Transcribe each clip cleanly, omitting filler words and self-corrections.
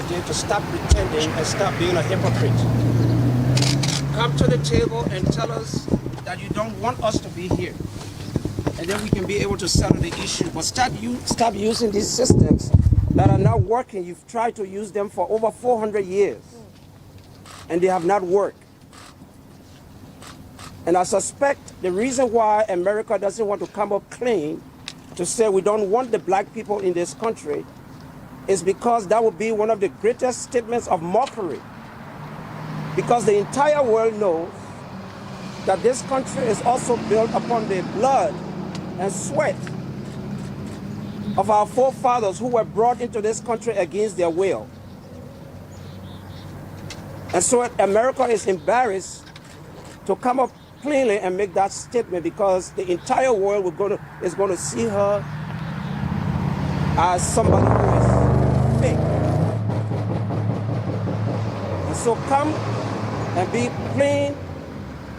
today to stop pretending and stop being a hypocrite. Come to the table and tell us that you don't want us to be here. And then we can be able to settle the issue. But stop using these systems that are not working. You've tried to use them for over 400 years. And they have not worked. And I suspect the reason why America doesn't want to come up clean to say we don't want the black people in this country is because that would be one of the greatest statements of mockery. Because the entire world knows that this country is also built upon the blood and sweat of our forefathers who were brought into this country against their will. And so America is embarrassed to come up cleanly and make that statement because the entire world is going to see her as somebody who is fake. And so come and be clean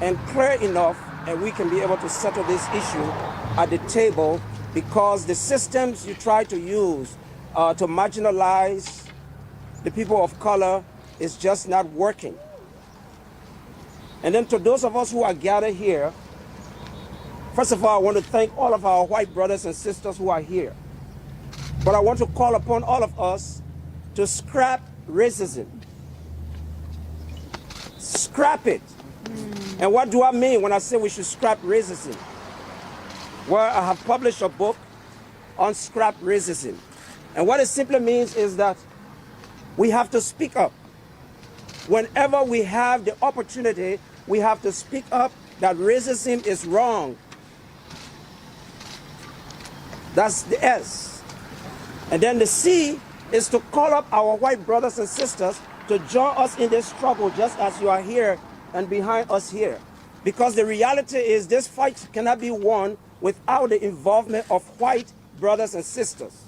and clear enough and we can be able to settle this issue at the table because the systems you try to use to marginalize the people of color is just not working. And then to those of us who are gathered here, first of all, I want to thank all of our white brothers and sisters who are here. But I want to call upon all of us to scrap racism. Scrap it. And what do I mean when I say we should scrap racism? Well, I have published a book on scrap racism. And what it simply means is that we have to speak up. Whenever we have the opportunity, we have to speak up that racism is wrong. That's the S. And then the C is to call up our white brothers and sisters to join us in this struggle just as you are here and behind us here. Because the reality is this fight cannot be won without the involvement of white brothers and sisters.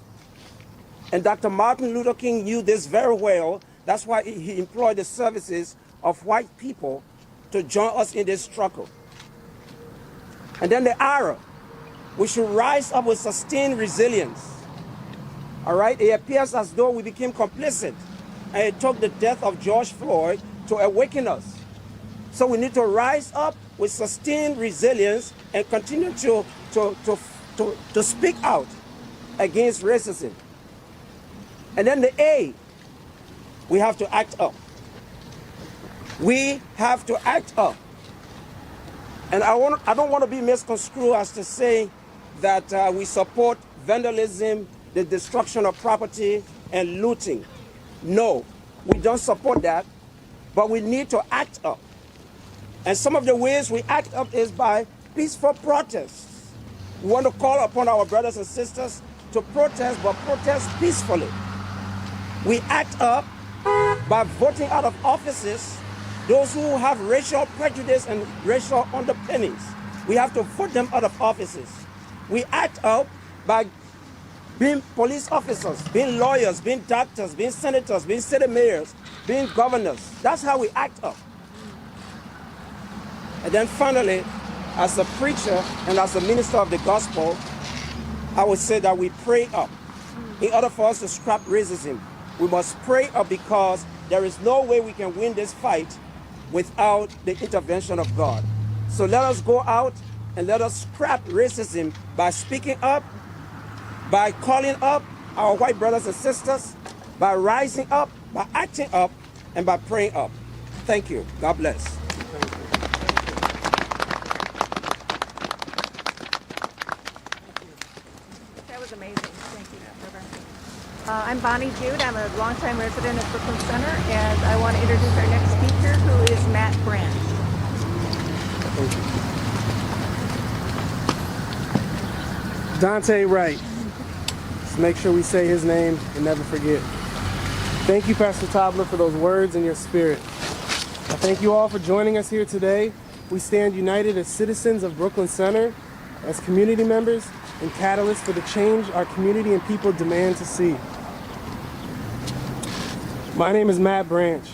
And Dr. Martin Luther King knew this very well. That's why he employed the services of white people to join us in this struggle. And then the R, we should rise up with sustained resilience. All right, it appears as though we became complicit and it took the death of George Floyd to awaken us. So we need to rise up with sustained resilience and continue to speak out against racism. And then the A, we have to act up. We have to act up. And I don't want to be misconstrued as to say that we support vandalism, the destruction of property, and looting. No, we don't support that, but we need to act up. And some of the ways we act up is by peaceful protests. We want to call upon our brothers and sisters to protest, but protest peacefully. We act up by voting out of offices those who have racial prejudice and racial underpinnings. We have to vote them out of offices. We act up by being police officers, being lawyers, being doctors, being senators, being city mayors, being governors. That's how we act up. And then finally, as a preacher and as a minister of the gospel, I would say that we pray up. In order for us to scrap racism, we must pray up because there is no way we can win this fight without the intervention of God. So let us go out and let us scrap racism by speaking up, by calling up our white brothers and sisters, by rising up, by acting up, and by praying up. Thank you. God bless. That was amazing. Thank you, Reverend. I'm Bonnie Jude. I'm a longtime resident of Brooklyn Center, and I want to introduce our next speaker, who is Matt Branch. Thank you. Daunte Wright. Let's make sure we say his name and never forget. Thank you, Pastor Tobler, for those words and your spirit. I thank you all for joining us here today. We stand united as citizens of Brooklyn Center, as community members, and catalysts for the change our community and people demand to see. My name is Matt Branch.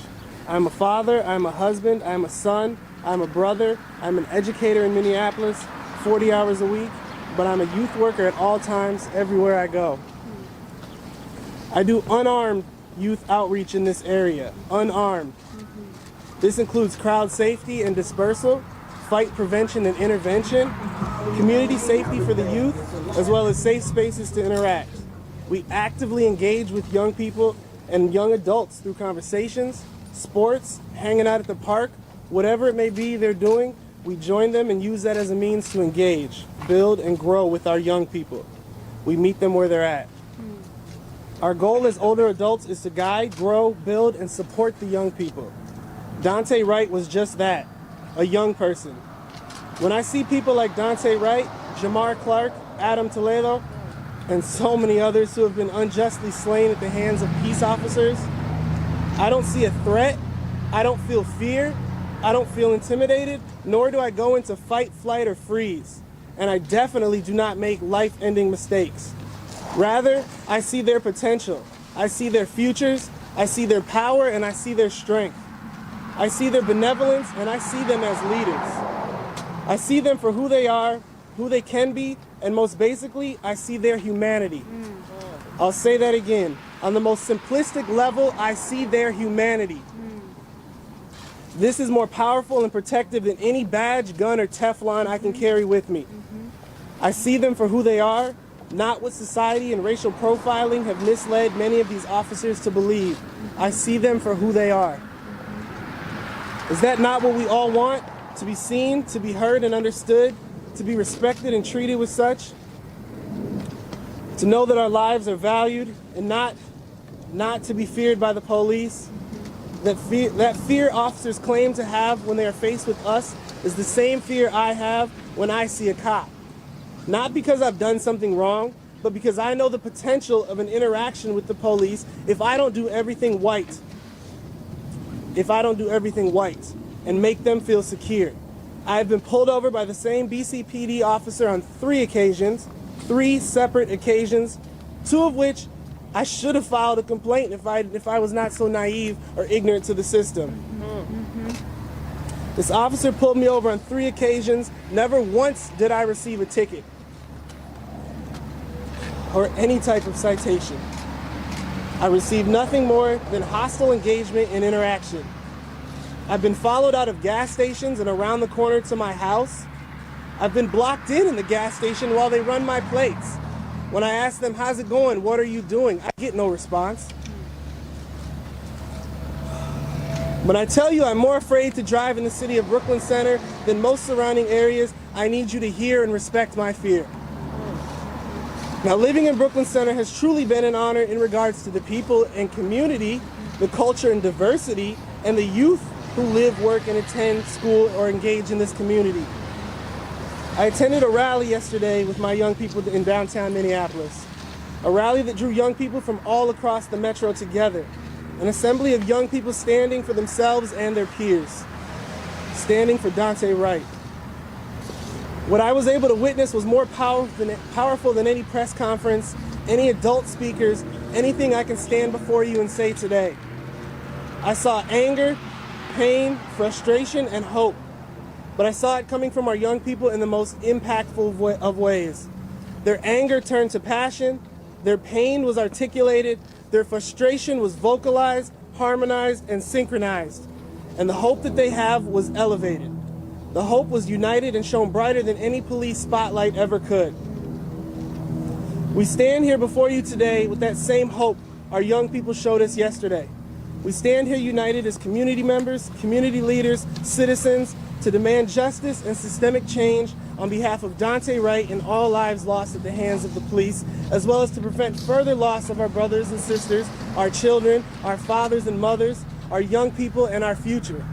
I'm a father, I'm a husband, I'm a son, I'm a brother, I'm an educator in Minneapolis, 40 hours a week, but I'm a youth worker at all times, everywhere I go. I do unarmed youth outreach in this area, unarmed. This includes crowd safety and dispersal, fight prevention and intervention, community safety for the youth, as well as safe spaces to interact. We actively engage with young people and young adults through conversations, sports, hanging out at the park, whatever it may be they're doing, we join them and use that as a means to engage, build, and grow with our young people. We meet them where they're at. Our goal as older adults is to guide, grow, build, and support the young people. Daunte Wright was just that, a young person. When I see people like Daunte Wright, Jamar Clark, Adam Toledo, and so many others who have been unjustly slain at the hands of peace officers, I don't see a threat, I don't feel fear, I don't feel intimidated, nor do I go into fight, flight, or freeze. And I definitely do not make life-ending mistakes. Rather, I see their potential, I see their futures, I see their power, and I see their strength. I see their benevolence, and I see them as leaders. I see them for who they are, who they can be, and most basically, I see their humanity. I'll say that again. On the most simplistic level, I see their humanity. This is more powerful and protective than any badge, gun, or Teflon I can carry with me. I see them for who they are, not what society and racial profiling have misled many of these officers to believe. I see them for who they are. Is that not what we all want? To be seen, to be heard and understood, to be respected and treated with such? To know that our lives are valued and not to be feared by the police? That fear officers claim to have when they are faced with us is the same fear I have when I see a cop. Not because I've done something wrong, but because I know the potential of an interaction with the police if I don't do everything white. If I don't do everything white and make them feel secure. I have been pulled over by the same BCPD officer on 3 occasions, 3 separate occasions, 2 of which I should have filed a complaint if I was not so naive or ignorant to the system. This officer pulled me over on 3 occasions. Never once did I receive a ticket or any type of citation. I received nothing more than hostile engagement and interaction. I've been followed out of gas stations and around the corner to my house. I've been blocked in the gas station while they run my plates. When I ask them, how's it going? What are you doing? I get no response. When I tell you I'm more afraid to drive in the city of Brooklyn Center than most surrounding areas, I need you to hear and respect my fear. Now, living in Brooklyn Center has truly been an honor in regards to the people and community, the culture and diversity, and the youth who live, work, and attend school or engage in this community. I attended a rally yesterday with my young people in downtown Minneapolis, a rally that drew young people from all across the metro together, an assembly of young people standing for themselves and their peers, standing for Daunte Wright. What I was able to witness was more powerful than any press conference, any adult speakers, anything I can stand before you and say today. I saw anger, pain, frustration, and hope. But I saw it coming from our young people in the most impactful of ways. Their anger turned to passion, their pain was articulated, their frustration was vocalized, harmonized, and synchronized. And the hope that they have was elevated. The hope was united and shone brighter than any police spotlight ever could. We stand here before you today with that same hope our young people showed us yesterday. We stand here united as community members, community leaders, citizens, to demand justice and systemic change on behalf of Daunte Wright and all lives lost at the hands of the police, as well as to prevent further loss of our brothers and sisters, our children, our fathers and mothers, our young people, and our future.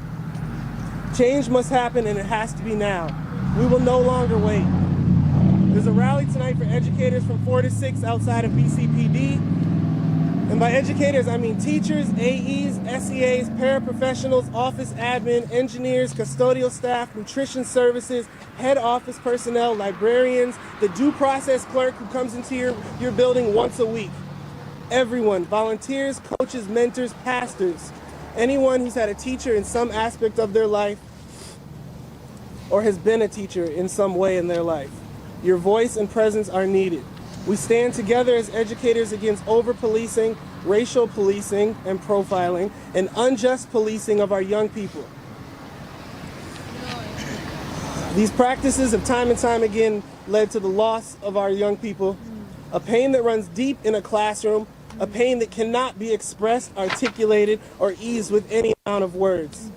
Change must happen, and it has to be now. We will no longer wait. There's a rally tonight for educators from 4 to 6 outside of BCPD. And by educators, I mean teachers, AEs, SEAs, paraprofessionals, office admin, engineers, custodial staff, nutrition services, head office personnel, librarians, the due process clerk who comes into your building once a week. Everyone, volunteers, coaches, mentors, pastors, anyone who's had a teacher in some aspect of their life or has been a teacher in some way in their life. Your voice and presence are needed. We stand together as educators against over-policing, racial policing and profiling, and unjust policing of our young people. These practices have time and time again led to the loss of our young people, a pain that runs deep in a classroom, a pain that cannot be expressed, articulated, or eased with any amount of words.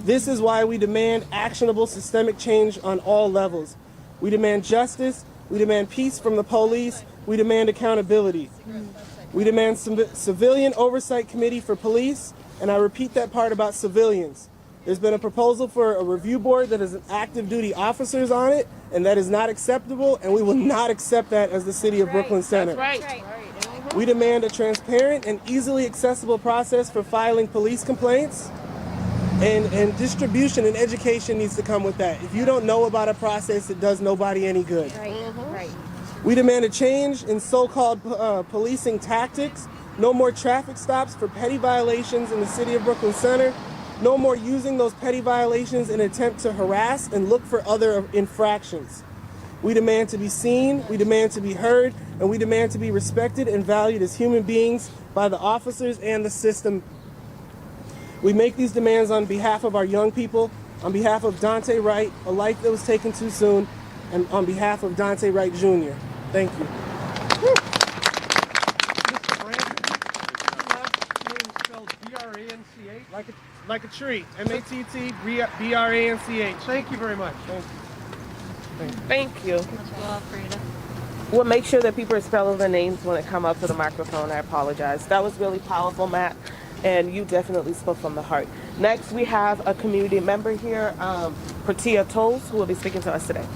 This is why we demand actionable systemic change on all levels. We demand justice, we demand peace from the police, we demand accountability. We demand civilian oversight committee for police, and I repeat that part about civilians. There's been a proposal for a review board that has active duty officers on it, and that is not acceptable, and we will not accept that as the city of Brooklyn Center. That's right. We demand a transparent and easily accessible process for filing police complaints, and distribution and education needs to come with that. If you don't know about a process, it does nobody any good. Right. We demand a change in so-called policing tactics, no more traffic stops for petty violations in the city of Brooklyn Center, no more using those petty violations in an attempt to harass and look for other infractions. We demand to be seen, we demand to be heard, and we demand to be respected and valued as human beings by the officers and the system. We make these demands on behalf of our young people, on behalf of Daunte Wright, a life that was taken too soon, and on behalf of Daunte Wright Jr. Thank you. Mr. Branson, last name spelled B-R-A-N-C-H? Like a tree. M-A-T-T-B-R-A-N-C-H. Thank you very much. Thank you. Thank you. We'll make sure that people are spelling their names when it come up to the microphone. I apologize. That was really powerful, Matt, and you definitely spoke from the heart. Next, we have a community member here, Protea Tolles, who will be speaking to us today.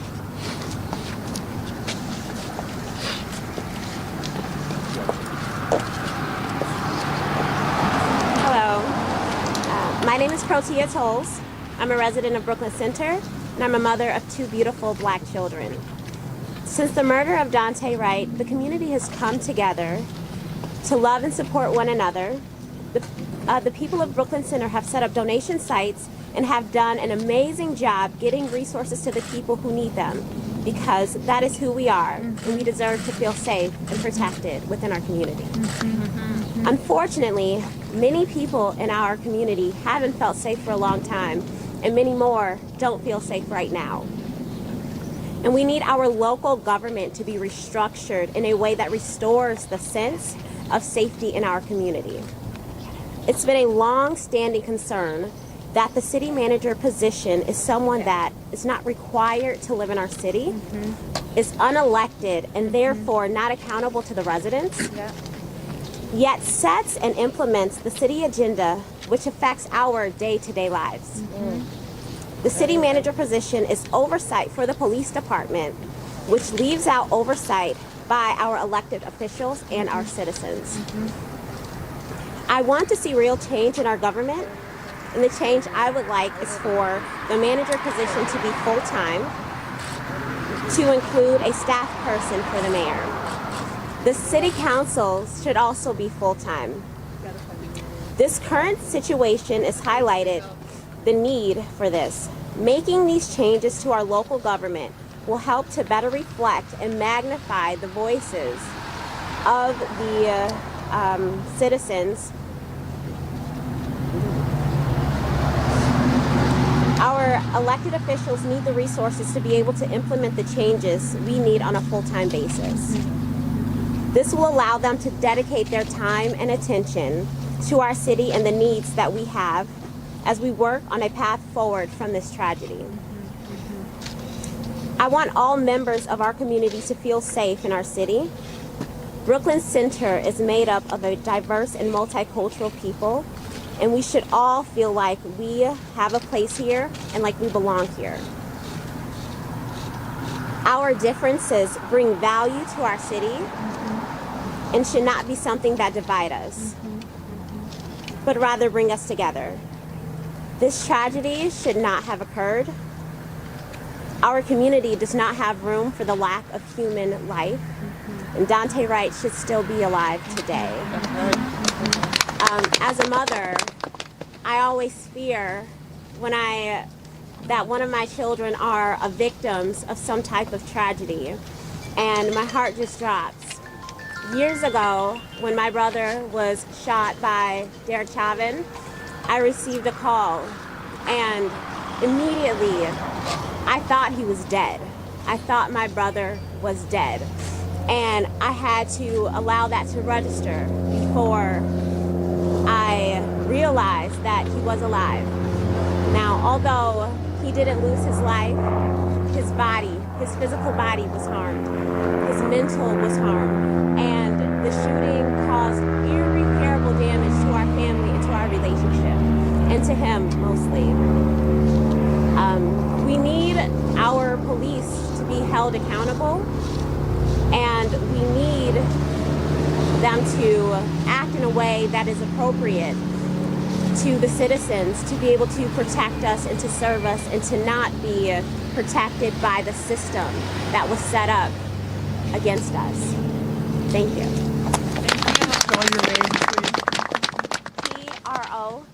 My name is Protea Tolles. I'm a resident of Brooklyn Center, and I'm a mother of 2 beautiful black children. Since the murder of Daunte Wright, the community has come together to love and support one another. The people of Brooklyn Center have set up donation sites and have done an amazing job getting resources to the people who need them, because that is who we are, and we deserve to feel safe and protected within our community. Unfortunately, many people in our community haven't felt safe for a long time, and many more don't feel safe right now. And we need our local government to be restructured in a way that restores the sense of safety in our community. It's been a long-standing concern that the city manager position is someone that is not required to live in our city, is unelected, and therefore not accountable to the residents, yet sets and implements the city agenda, which affects our day-to-day lives. The city manager position is oversight for the police department, which leaves out oversight by our elected officials and our citizens. I want to see real change in our government, and the change I would like is for the manager position to be full-time, to include a staff person for the mayor. The city council should also be full-time. This current situation has highlighted the need for this. Making these changes to our local government will help to better reflect and magnify the voices of the citizens. Our elected officials need the resources to be able to implement the changes we need on a full-time basis. This will allow them to dedicate their time and attention to our city and the needs that we have as we work on a path forward from this tragedy. I want all members of our community to feel safe in our city. Brooklyn Center is made up of a diverse and multicultural people, and we should all feel like we have a place here and like we belong here. Our differences bring value to our city and should not be something that divide us, but rather bring us together. This tragedy should not have occurred. Our community does not have room for the lack of human life, and Daunte Wright should still be alive today. As a mother, I always fear that one of my children are victims of some type of tragedy, and my heart just drops. Years ago, when my brother was shot by Derek Chauvin, I received a call, and immediately I thought he was dead. I thought my brother was dead. And I had to allow that to register before I realized that he was alive. Now, although he didn't lose his life, his body, his physical body was harmed. His mental was harmed. And the shooting caused irreparable damage to our family and to our relationship, and to him mostly. We need our police to be held accountable, and we need them to act in a way that is appropriate to the citizens, to be able to protect us and to serve us, and to not be protected by the system that was set up against us. Thank you. Spell your name, please. Proteatoles.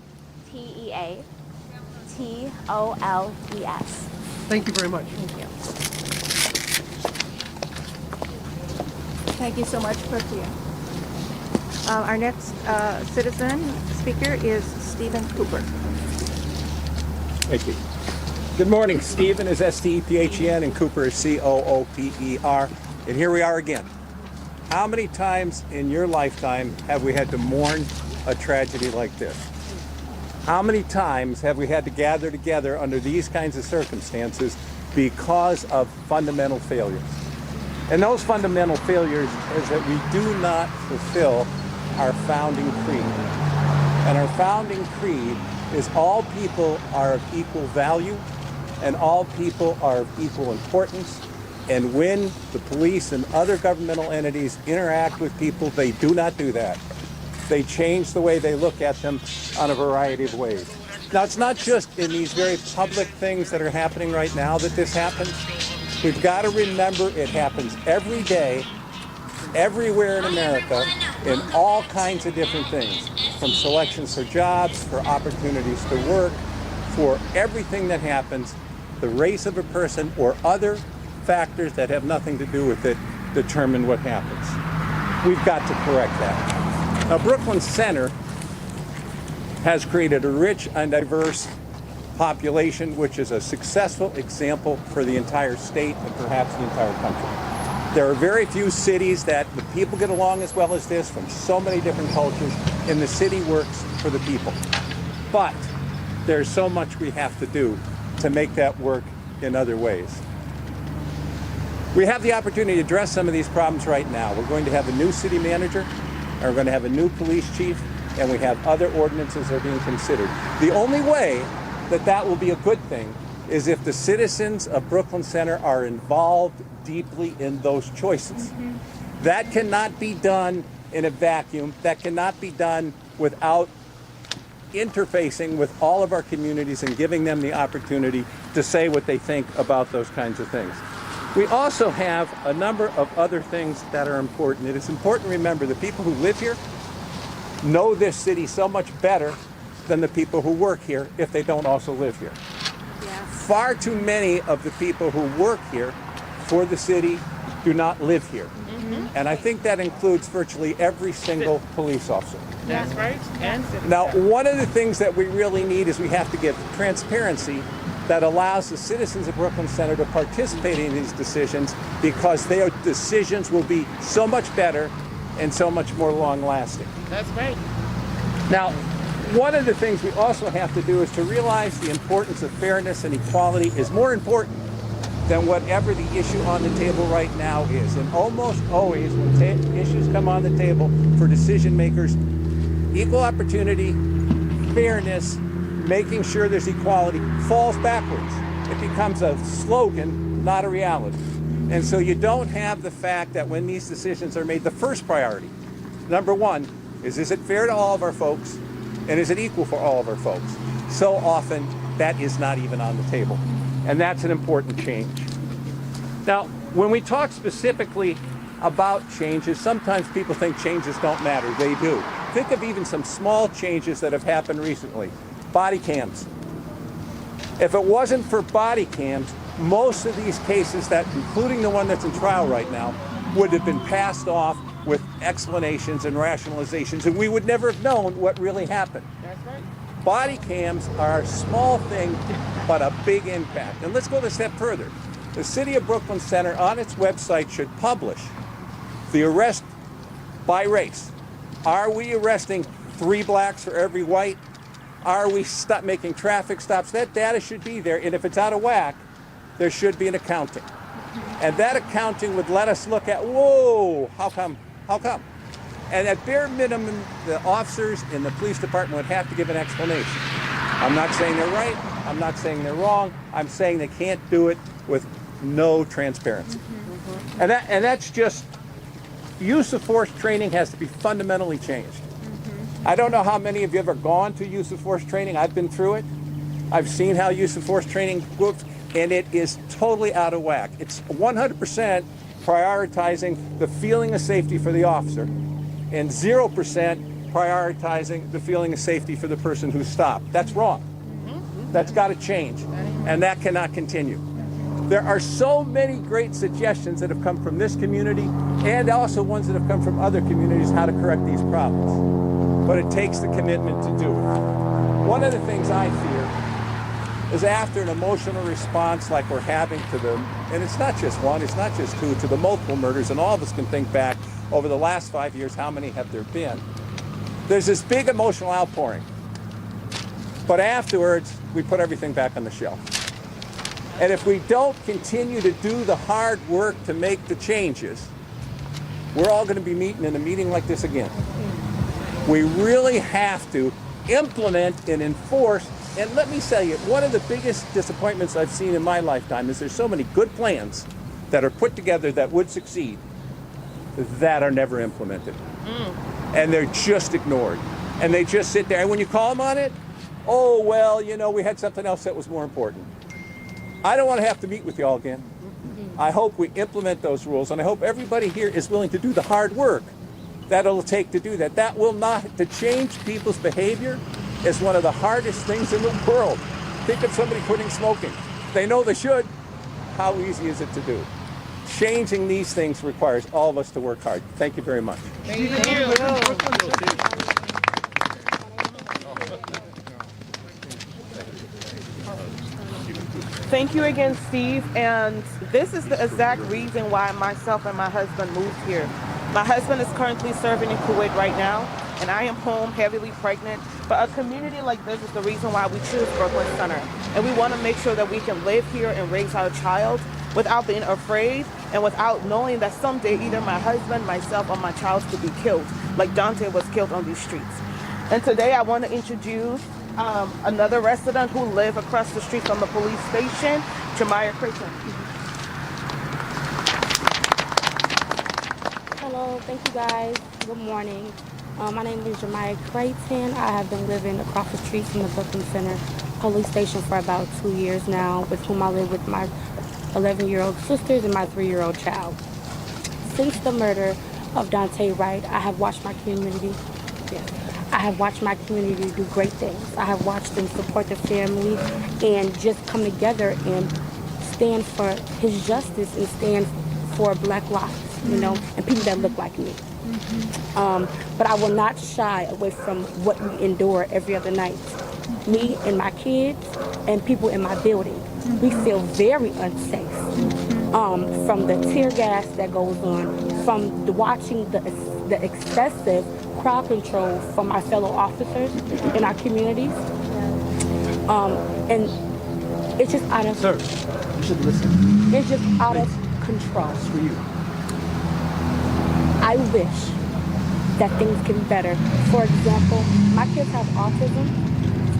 Thank you very much. Thank you. Thank you so much, Protea. Our next citizen speaker is Stephen Cooper. Thank you. Good morning. Stephen is S-T-E-P-H-E-N and Cooper is C-O-O-P-E-R. And here we are again. How many times in your lifetime have we had to mourn a tragedy like this? How many times have we had to gather together under these kinds of circumstances because of fundamental failures? And those fundamental failures is that we do not fulfill our founding creed. And our founding creed is all people are of equal value and all people are of equal importance. And when the police and other governmental entities interact with people, they do not do that. They change the way they look at them on a variety of ways. Now, it's not just in these very public things that are happening right now that this happens. We've got to remember it happens every day, everywhere in America, in all kinds of different things, from selections for jobs, for opportunities to work, for everything that happens. The race of a person or other factors that have nothing to do with it determine what happens. We've got to correct that. Now, Brooklyn Center has created a rich and diverse population, which is a successful example for the entire state and perhaps the entire country. There are very few cities that the people get along as well as this, from so many different cultures, and the city works for the people. But there's so much we have to do to make that work in other ways. We have the opportunity to address some of these problems right now. We're going to have a new city manager, and we're going to have a new police chief, and we have other ordinances that are being considered. The only way that that will be a good thing is if the citizens of Brooklyn Center are involved deeply in those choices. That cannot be done in a vacuum. That cannot be done without interfacing with all of our communities and giving them the opportunity to say what they think about those kinds of things. We also have a number of other things that are important. It is important to remember the people who live here know this city so much better than the people who work here if they don't also live here. Yes. Far too many of the people who work here for the city do not live here. And I think that includes virtually every single police officer. That's right. And Now, one of the things that we really need is we have to give transparency that allows the citizens of Brooklyn Center to participate in these decisions, because their decisions will be so much better and so much more long-lasting. that's right. Now, one of the things we also have to do is to realize the importance of fairness and equality is more important than whatever the issue on the table right now is. And almost always when issues come on the table for decision makers, equal opportunity, fairness, making sure there's equality falls backwards. It becomes a slogan, not a reality. And so you don't have the fact that when these decisions are made, the first priority, number one, is it fair to all of our folks? And is it equal for all of our folks? So often, that is not even on the table. And that's an important change. Now, when we talk specifically about changes, sometimes people think changes don't matter. They do. Think of even some small changes that have happened recently. Body cams. If it wasn't for body cams, most of these cases, including the one that's in trial right now, would have been passed off with explanations and rationalizations, and we would never have known what really happened. That's right. Body cams are a small thing, but a big impact. And let's go a step further. The City of Brooklyn Center on its website should publish the arrest by race. Are we arresting 3 blacks for every white? Are we making traffic stops? That data should be there, and if it's out of whack, there should be an accounting. And that accounting would let us look at, whoa, how come? How come? And at bare minimum, the officers in the police department would have to give an explanation. I'm not saying they're right. I'm not saying they're wrong. I'm saying they can't do it with no transparency. And that's just, use of force training has to be fundamentally changed. I don't know how many of you have ever gone to use of force training. I've been through it. I've seen how use of force training works, and it is totally out of whack. It's 100% prioritizing the feeling of safety for the officer and 0% prioritizing the feeling of safety for the person who's stopped. That's wrong. That's got to change, and that cannot continue. There are so many great suggestions that have come from this community and also ones that have come from other communities how to correct these problems. But it takes the commitment to do it. One of the things I fear is after an emotional response like we're having to them, and it's not just one, it's not just two, to the multiple murders, and all of us can think back over the last 5 years, how many have there been? There's this big emotional outpouring. But afterwards, we put everything back on the shelf. And if we don't continue to do the hard work to make the changes, we're all going to be meeting in a meeting like this again. We really have to implement and enforce. And let me tell you, one of the biggest disappointments I've seen in my lifetime is there's so many good plans that are put together that would succeed that are never implemented. And they're just ignored. And they just sit there. And when you call them on it, oh, well, you know, we had something else that was more important. I don't want to have to meet with you all again. I hope we implement those rules, and I hope everybody here is willing to do the hard work that it'll take to do that. That will not, to change people's behavior is one of the hardest things in the world. Think of somebody quitting smoking. They know they should. How easy is it to do? Changing these things requires all of us to work hard. Thank you very much. Thank you. Thank you again, Steve. And this is the exact reason why myself and my husband moved here. My husband is currently serving in Kuwait right now, and I am home heavily pregnant. But a community like this is the reason why we choose Brooklyn Center. And we want to make sure that we can live here and raise our child without being afraid and without knowing that someday either my husband, myself, or my child could be killed, like Daunte was killed on these streets. And today I want to introduce another resident who lives across the street from the police station, Jemiah Creighton. Hello, thank you guys. Good morning. My name is Jemiah Creighton. I have been living across the street from the Brooklyn Center police station for about 2 years now, with whom I live with my 11-year-old sisters and my 3-year-old child. Since the murder of Daunte Wright, I have watched my community. I have watched my community do great things. I have watched them support the family and just come together and stand for his justice and stand for Black lives, you know, and people that look like me. But I will not shy away from what we endure every other night. Me and my kids and people in my building, we feel very unsafe. From the tear gas that goes on, from watching the excessive crowd control from my fellow officers in our communities. And it's just out of... Sir, you should listen. It's just out of control. It's for you. I wish that things can be better. For example, my kids have autism,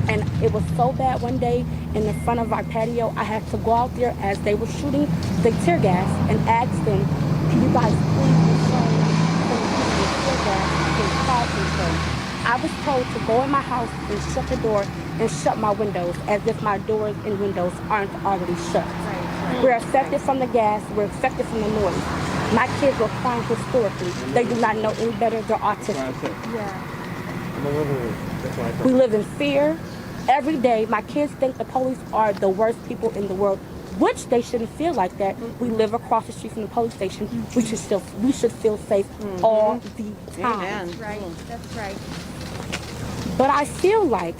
and it was so bad one day in the front of our patio, I had to go out there as they were shooting the tear gas and ask them, can you guys please refrain from using the tear gas and crowd control? I was told to go in my house and shut the door and shut my windows, as if my doors and windows aren't already shut. We're affected from the gas, we're affected from the noise. My kids were crying hysterically. They do not know any better, they're autistic. We live in fear. Every day, my kids think the police are the worst people in the world. which they shouldn't feel like that. We live across the street from the police station. We should feel safe all the time. That's right. That's right. But I feel like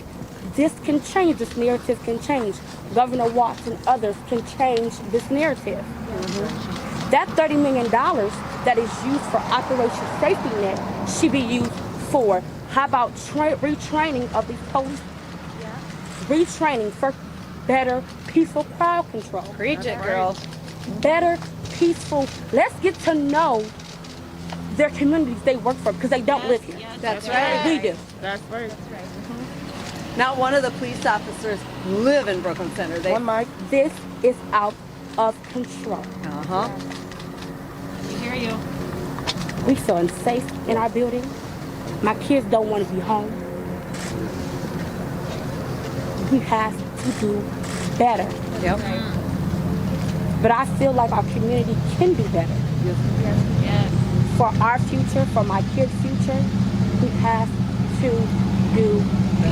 this can change. This narrative can change. Governor Watts and others can change this narrative. That $30 million that is used for Operation Safety Net should be used for, how about retraining of these police? Retraining for better, peaceful crowd control. Preach it, girl. Better, peaceful. Let's get to know their communities they work for, because they don't live here. That's right. We do. That's right. Not one of the police officers live in Brooklyn Center. They, One mic. This is out of control. We hear you. We feel unsafe in our building. My kids don't want to be home. We have to do better. Yep. But I feel like our community can be better. Yes. For our future, for my kids' future, we have to do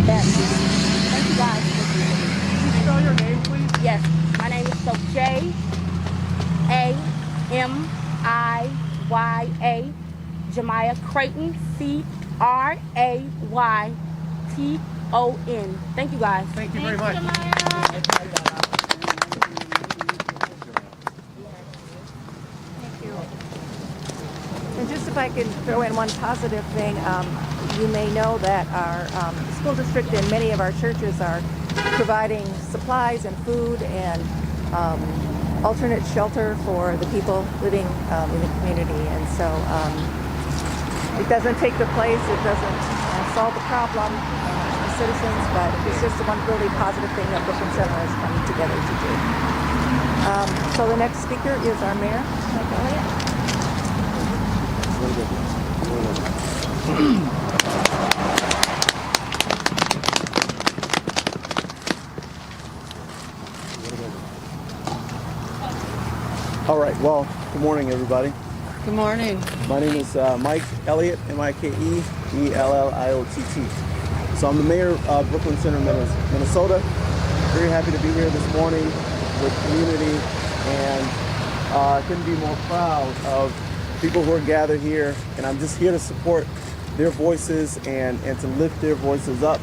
better. Thank you guys. Can you spell your name, please? Yes, my name is J-A-M-I-Y-A, Jemiah Creighton, C-R-A-Y-T-O-N. Thank you guys. Thank you very much. And just if I can throw in one positive thing, you may know that our school district and many of our churches are providing supplies and food and alternate shelter for the people living in the community. And so it doesn't take the place, it doesn't solve the problem for citizens, but it's just one really positive thing that Brooklyn Center has come together to do. So the next speaker is our mayor, Mike Elliott. All right, well, good morning, everybody. Good morning. My name is Mike Elliott, M-I-K-E-E-L-L-I-O-T-T. So I'm the mayor of Brooklyn Center, Minnesota. Very happy to be here this morning with community, and I couldn't be more proud of people who are gathered here, and I'm just here to support their voices and to lift their voices up,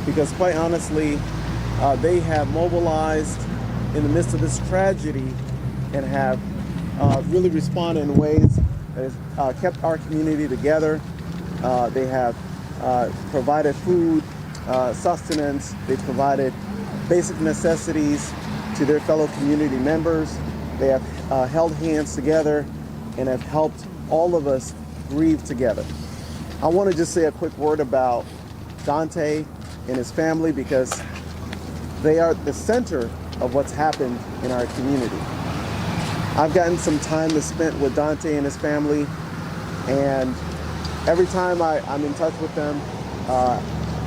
because quite honestly, they have mobilized in the midst of this tragedy and have really responded in ways that has kept our community together. They have provided food, sustenance. They've provided basic necessities to their fellow community members. They have held hands together and have helped all of us grieve together. I want to just say a quick word about Daunte and his family, because they are the center of what's happened in our community. I've gotten some time to spend with Daunte and his family, and every time I'm in touch with them,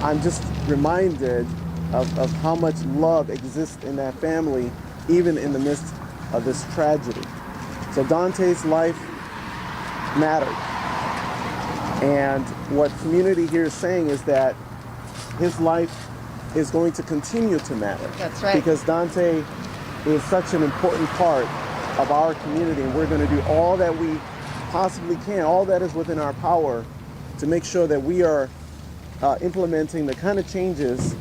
I'm just reminded of how much love exists in that family, even in the midst of this tragedy. So Daunte's life mattered. And what community here is saying is that his life is going to continue to matter. That's right. Because Daunte is such an important part of our community, and we're going to do all that we possibly can, all that is within our power, to make sure that we are implementing the kind of changes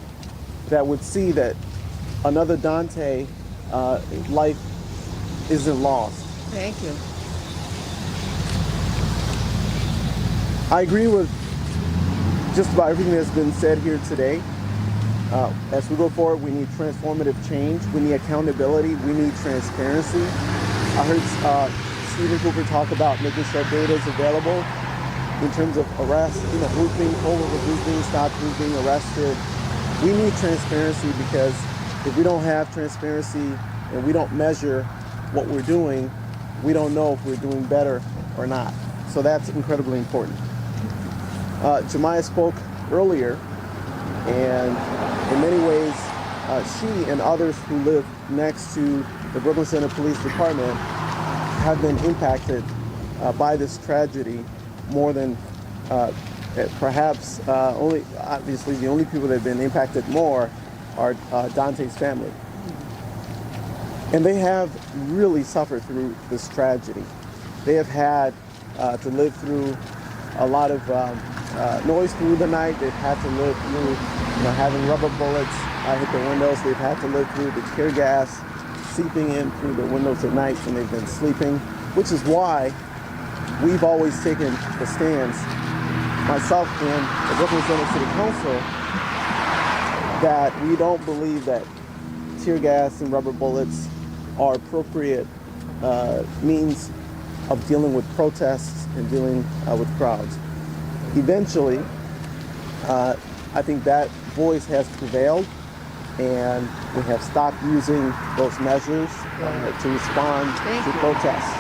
that would see that another Daunte life isn't lost. Thank you. I agree with just about everything that's been said here today. As we go forward, we need transformative change. We need accountability. We need transparency. I heard Stephen Cooper talk about making sure data is available in terms of arrest, who's being pulled over, who's being stopped, who's being arrested. We need transparency, because if we don't have transparency and we don't measure what we're doing, we don't know if we're doing better or not. So that's incredibly important. Jemiah spoke earlier, and in many ways, she and others who live next to the Brooklyn Center Police Department have been impacted by this tragedy more than perhaps obviously the only people that have been impacted more are Daunte's family. And they have really suffered through this tragedy. They have had to live through a lot of noise through the night. They've had to live through having rubber bullets hit the windows. They've had to live through the tear gas seeping in through the windows at night when they've been sleeping, which is why we've always taken the stance, myself and the Brooklyn Center City Council, that we don't believe that tear gas and rubber bullets are appropriate means of dealing with protests and dealing with crowds. Eventually, I think that voice has prevailed, and we have stopped using those measures to respond to protests.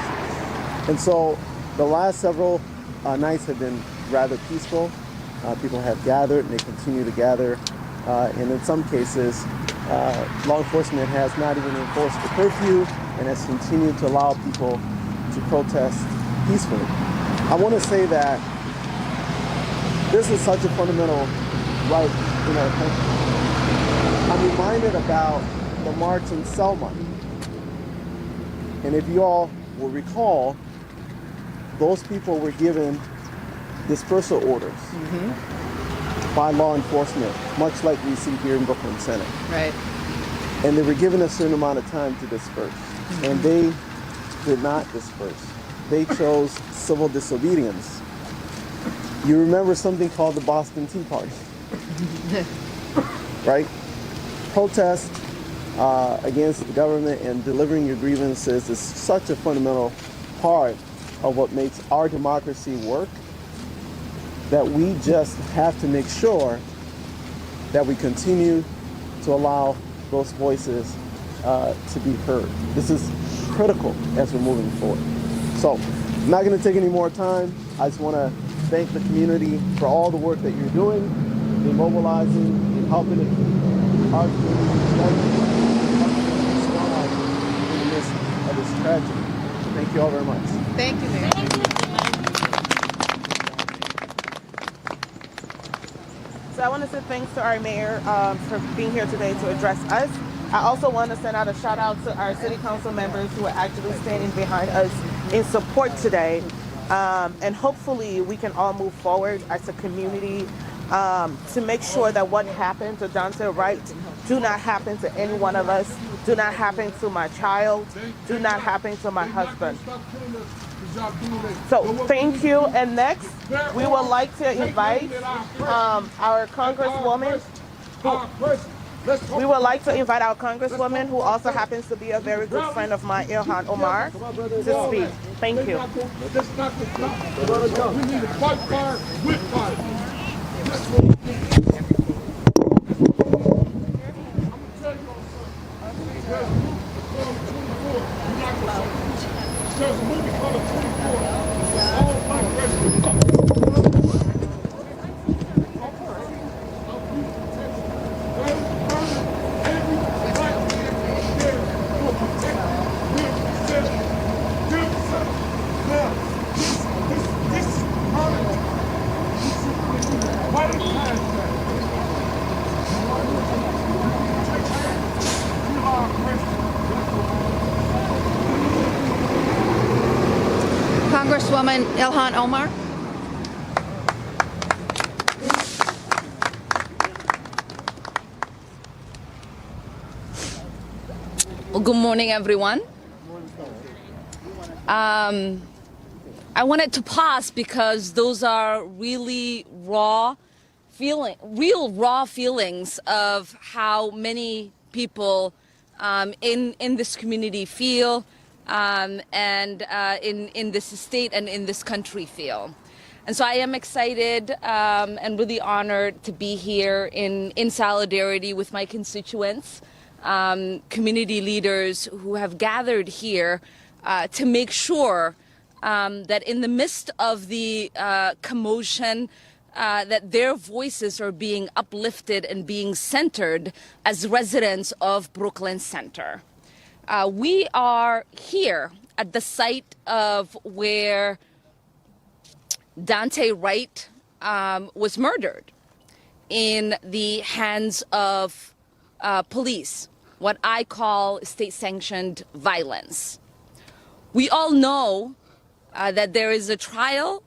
And so the last several nights have been rather peaceful. People have gathered and they continue to gather. And in some cases, law enforcement has not even enforced the curfew and has continued to allow people to protest peacefully. I want to say that this is such a fundamental right in our country. I'm reminded about the march in Selma. And if you all will recall, those people were given dispersal orders by law enforcement, much like we see here in Brooklyn Center. Right. And they were given a certain amount of time to disperse. And they did not disperse. They chose civil disobedience. You remember something called the Boston Tea Party, right? Protest against the government and delivering your grievances is such a fundamental part of what makes our democracy work, that we just have to make sure that we continue to allow those voices to be heard. This is critical as we're moving forward. So I'm not going to take any more time. I just want to thank the community for all the work that you're doing, in mobilizing, in helping to keep our community together, strong in the midst of this tragedy. Thank you all very much. Thank you, Mayor. So I want to say thanks to our mayor for being here today to address us. I also want to send out a shout out to our city council members who are actually standing behind us in support today. And hopefully we can all move forward as a community to make sure that what happened to Daunte Wright do not happen to any one of us, do not happen to my child, do not happen to my husband. So thank you. And next, we would like to invite our Congresswoman. We would like to invite our Congresswoman, who also happens to be a very good friend of mine, Ilhan Omar, to speak. Thank you. We need to fight fire with fire. There's a movie called 24. All black Congresswoman Ilhan Omar. Well, good morning, everyone. I wanted to pause because those are really real raw feelings of how many people in this community feel and in this state and in this country feel. And so I am excited and really honored to be here in solidarity with my constituents, community leaders who have gathered here to make sure that in the midst of the commotion, that their voices are being uplifted and being centered as residents of Brooklyn Center. We are here at the site of where Daunte Wright was murdered in the hands of police what I call state-sanctioned violence. We all know that there is a trial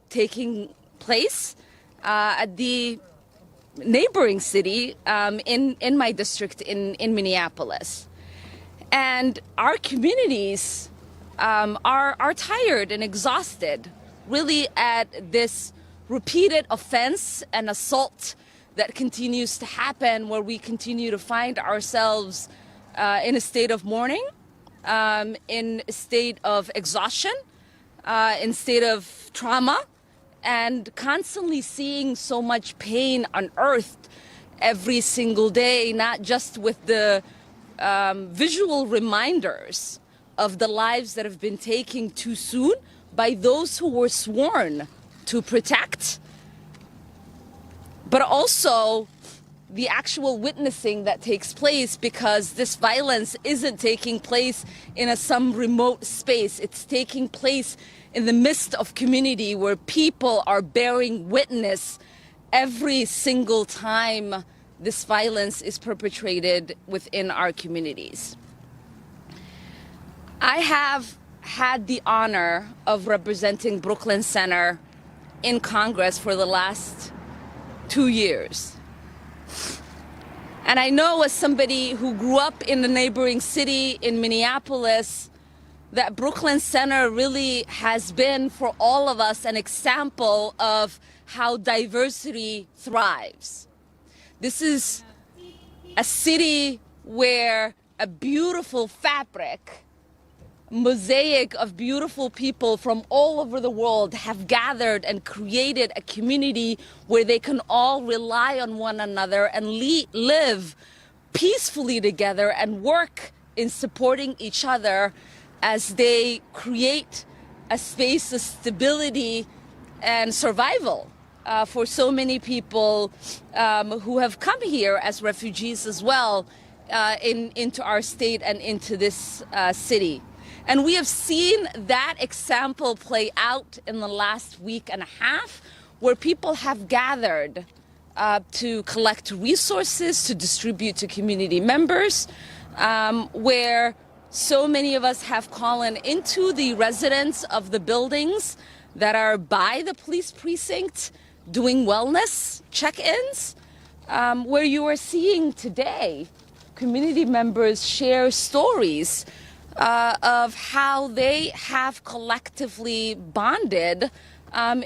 taking place at the neighboring city in my district in Minneapolis. And our communities are tired and exhausted, really, at this repeated offense and assault that continues to happen, where we continue to find ourselves in a state of mourning, in a state of exhaustion, in a state of trauma, and constantly seeing so much pain unearthed every single day, not just with the visual reminders of the lives that have been taken too soon by those who were sworn to protect, but also the actual witnessing that takes place, because this violence isn't taking place in some remote space. It's taking place in the midst of community where people are bearing witness every single time this violence is perpetrated within our communities. I have had the honor of representing Brooklyn Center in Congress for the last 2 years. And I know, as somebody who grew up in the neighboring city in Minneapolis, that Brooklyn Center really has been for all of us an example of how diversity thrives. This is a city where a beautiful fabric, mosaic of beautiful people from all over the world have gathered and created a community where they can all rely on one another and live peacefully together and work in supporting each other as they create a space of stability and survival for so many people who have come here as refugees as well into our state and into this city. And we have seen that example play out in the last week and a half, where people have gathered to collect resources, to distribute to community members, where so many of us have called into the residents of the buildings that are by the police precinct doing wellness check-ins, where you are seeing today community members share stories of how they have collectively bonded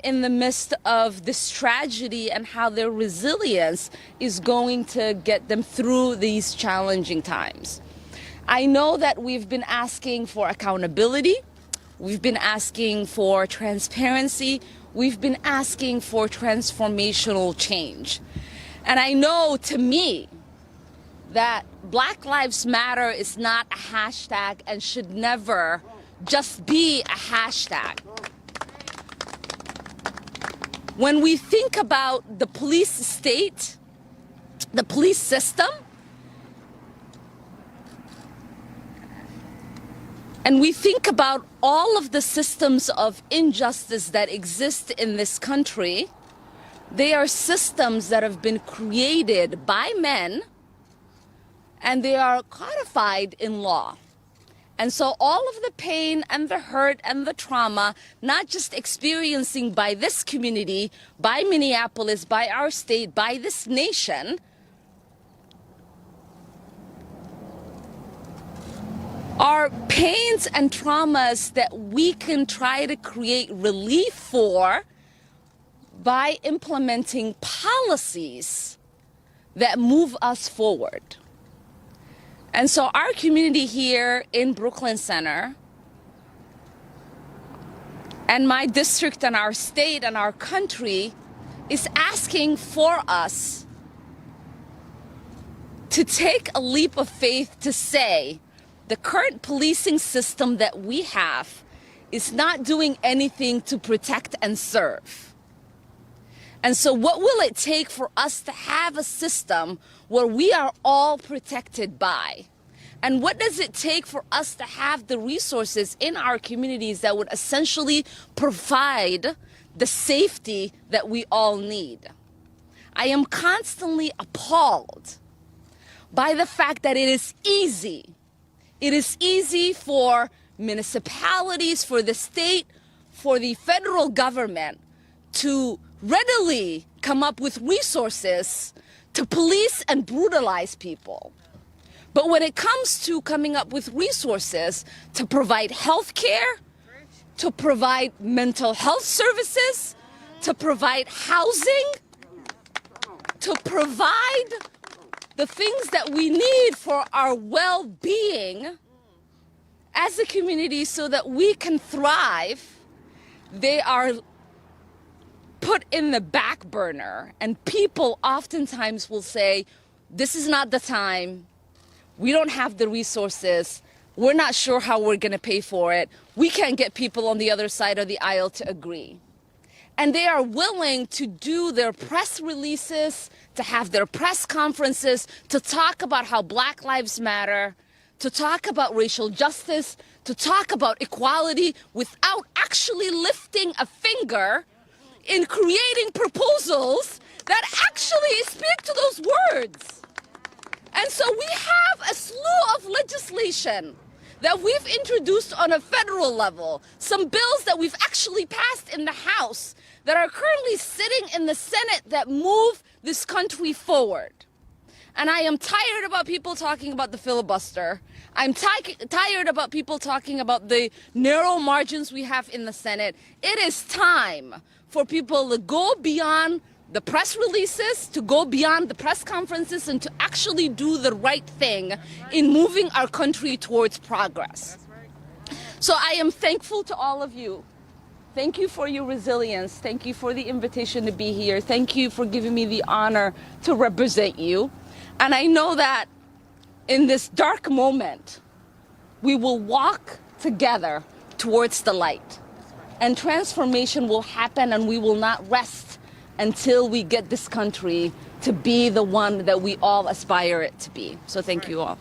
in the midst of this tragedy, and how their resilience is going to get them through these challenging times. I know that we've been asking for accountability, we've been asking for transparency, we've been asking for transformational change. And I know, to me, that Black Lives Matter is not a hashtag and should never just be a hashtag. When we think about the police state, the police system, and we think about all of the systems of injustice that exist in this country, they are systems that have been created by men, and they are codified in law. And so all of the pain and the hurt and the trauma, not just experiencing by this community, by Minneapolis, by our state, by this nation, are pains and traumas that we can try to create relief for by implementing policies that move us forward. And so our community here in Brooklyn Center, and my district and our state and our country, is asking for us to take a leap of faith to say the current policing system that we have is not doing anything to protect and serve. And so what will it take for us to have a system where we are all protected by? And what does it take for us to have the resources in our communities that would essentially provide the safety that we all need? I am constantly appalled by the fact that it is easy. It is easy for municipalities, for the state, for the federal government to readily come up with resources to police and brutalize people. But when it comes to coming up with resources to provide health care, to provide mental health services, to provide housing, to provide the things that we need for our well-being as a community so that we can thrive, they are put in the back burner. And people oftentimes will say, this is not the time. We don't have the resources. We're not sure how we're going to pay for it. We can't get people on the other side of the aisle to agree. And they are willing to do their press releases, to have their press conferences, to talk about how Black Lives Matter, to talk about racial justice, to talk about equality without actually lifting a finger in creating proposals that actually speak to those words. And so we have a slew of legislation that we've introduced on a federal level, some bills that we've actually passed in the House that are currently sitting in the Senate that move this country forward. And I am tired about people talking about the filibuster. I'm tired about people talking about the narrow margins we have in the Senate. It is time for people to go beyond the press releases, to go beyond the press conferences, and to actually do the right thing in moving our country towards progress. So I am thankful to all of you. Thank you for your resilience. Thank you for the invitation to be here. Thank you for giving me the honor to represent you. And I know that in this dark moment, we will walk together towards the light. And transformation will happen, and we will not rest until we get this country to be the one that we all aspire it to be. So thank you all.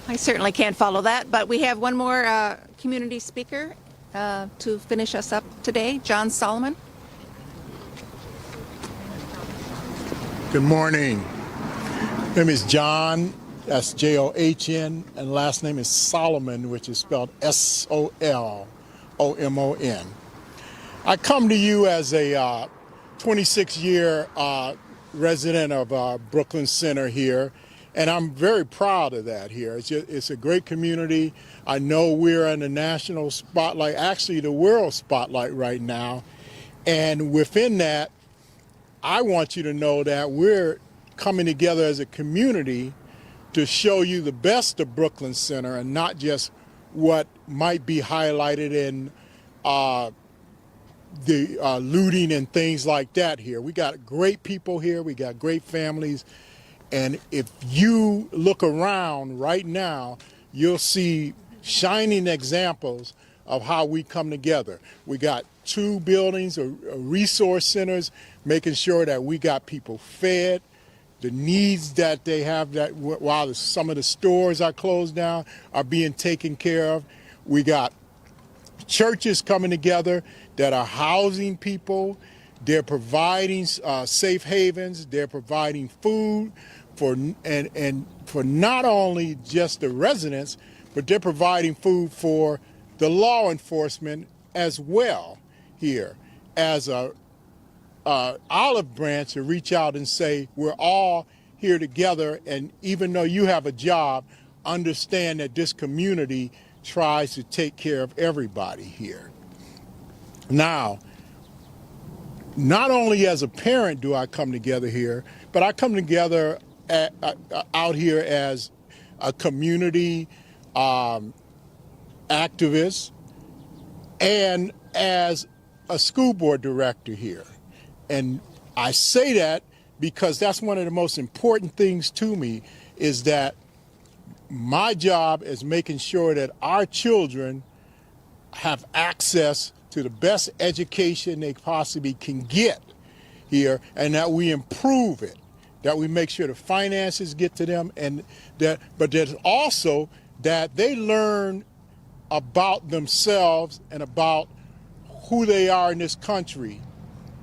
I certainly can't follow that, but we have one more community speaker to finish us up today, John Solomon. Good morning. My name is John, that's John, and last name is Solomon, which is spelled Solomon. I come to you as a 26-year resident of Brooklyn Center here, and I'm very proud of that here. It's a great community. I know we're in the national spotlight, actually the world spotlight right now, and within that, I want you to know that we're coming together as a community to show you the best of Brooklyn Center and not just what might be highlighted in the looting and things like that here. We got great people here. We got great families. And if you look around right now, you'll see shining examples of how we come together. We got 2 buildings, resource centers, making sure that we got people fed, the needs that they have, that while some of the stores are closed down are being taken care of. We got churches coming together that are housing people. They're providing safe havens. They're providing food for not only just the residents, but they're providing food for the law enforcement as well here as a olive branch to reach out and say, we're all here together, and even though you have a job, understand that this community tries to take care of everybody here. Now, not only as a parent do I come together here, but I come together out here as a community activist and as a school board director here. And I say that because that's one of the most important things to me, is that my job is making sure that our children have access to the best education they possibly can get here, and that we improve it, that we make sure the finances get to them, and that, but there's also that they learn about themselves and about who they are in this country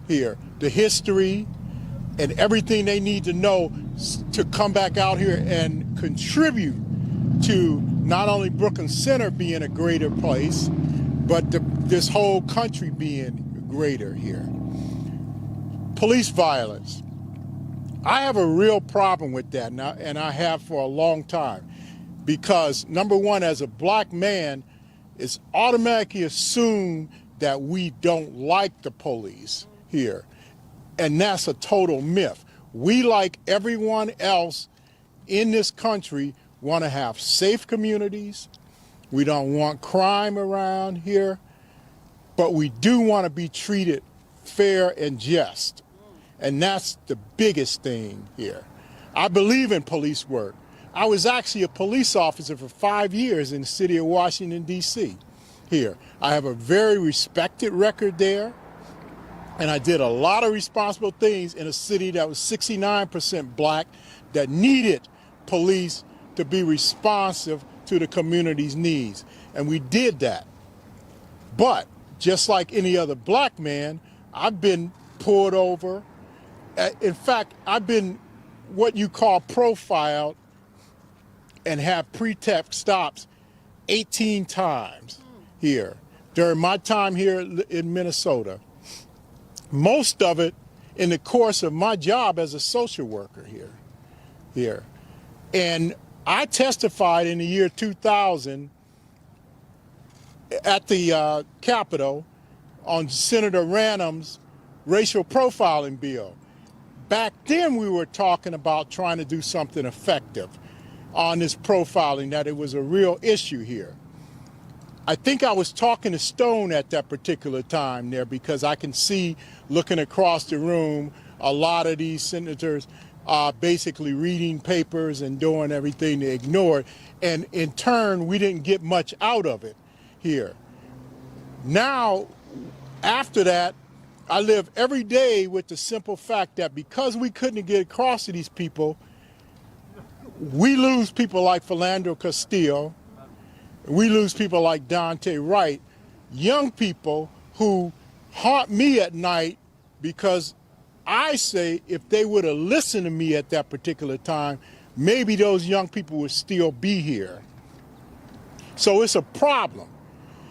here, the history and everything they need to know to come back out here and contribute to not only Brooklyn Center being a greater place, but this whole country being greater here. Police violence. I have a real problem with that now, and I have for a long time, because number one, as a black man, it's automatically assumed that we don't like the police here. And that's a total myth. We, like everyone else in this country, want to have safe communities. We don't want crime around here, but we do want to be treated fair and just. And that's the biggest thing here. I believe in police work. I was actually a police officer for 5 years in the city of Washington, D.C. here. I have a very respected record there, and I did a lot of responsible things in a city that was 69% black that needed police to be responsive to the community's needs. And we did that. But just like any other black man, I've been pulled over. In fact, I've been what you call profiled and have pretext stops 18 times here during my time here in Minnesota. Most of it in the course of my job as a social worker here. And I testified in the year 2000 at the Capitol on Senator Ranum's racial profiling bill. Back then we were talking about trying to do something effective on this profiling, that it was a real issue here. I think I was talking to Stone at that particular time there, because I can see, looking across the room, a lot of these senators basically reading papers and doing everything to ignore it. And in turn, we didn't get much out of it here. Now, after that, I live every day with the simple fact that because we couldn't get across to these people, we lose people like Philando Castile, we lose people like Daunte Wright, young people who haunt me at night, because I say if they would have listened to me at that particular time, maybe those young people would still be here. So it's a problem.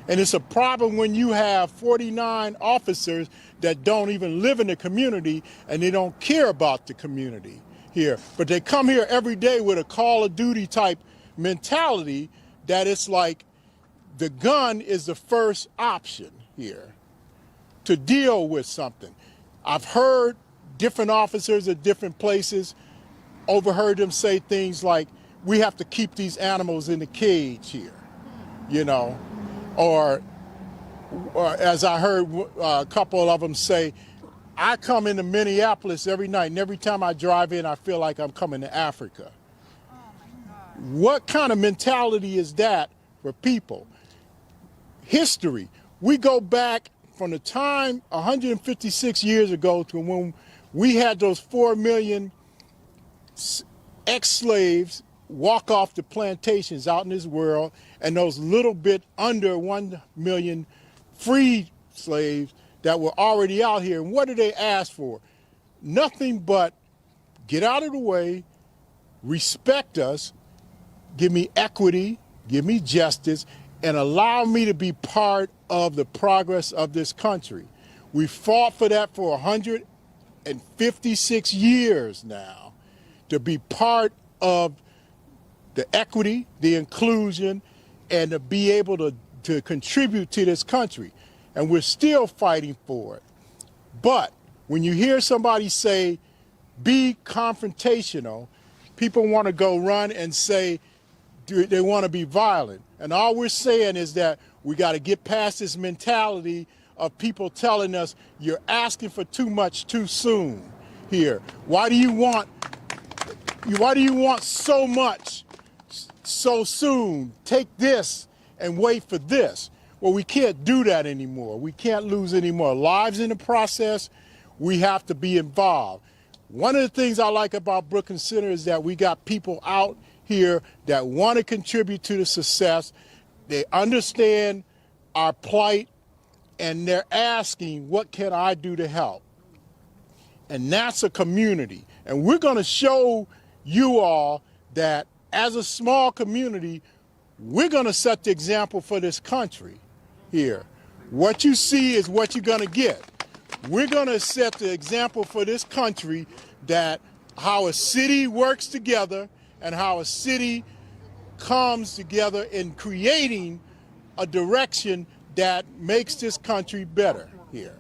And it's a problem when you have 49 officers that don't even live in the community and they don't care about the community here. But they come here every day with a Call of Duty type mentality that it's like the gun is the first option here to deal with something. I've heard different officers at different places, overheard them say things like, we have to keep these animals in the cage here, you know, or as I heard a couple of them say, I come into Minneapolis every night, and every time I drive in, I feel like I'm coming to Africa. What kind of mentality is that for people? History. We go back from the time 156 years ago to when we had those 4 million ex-slaves walk off the plantations out in this world, and those little bit under 1 million free slaves that were already out here. And what did they ask for? Nothing but get out of the way, respect us, give me equity, give me justice, and allow me to be part of the progress of this country. We fought for that for 156 years now, to be part of the equity, the inclusion, and to be able to contribute to this country. And we're still fighting for it. But when you hear somebody say, be confrontational, people want to go run and say they want to be violent. And all we're saying is that we got to get past this mentality of people telling us you're asking for too much too soon here. Why do you want so much so soon? Take this and wait for this. Well, we can't do that anymore. We can't lose any more lives in the process. We have to be involved. One of the things I like about Brooklyn Center is that we got people out here that want to contribute to the success, They understand our plight, and they're asking, what can I do to help? And that's a community. And we're going to show you all that as a small community, we're going to set the example for this country here. What you see is what you're going to get. We're going to set the example for this country that how a city works together and how a city comes together in creating a direction that makes this country better here.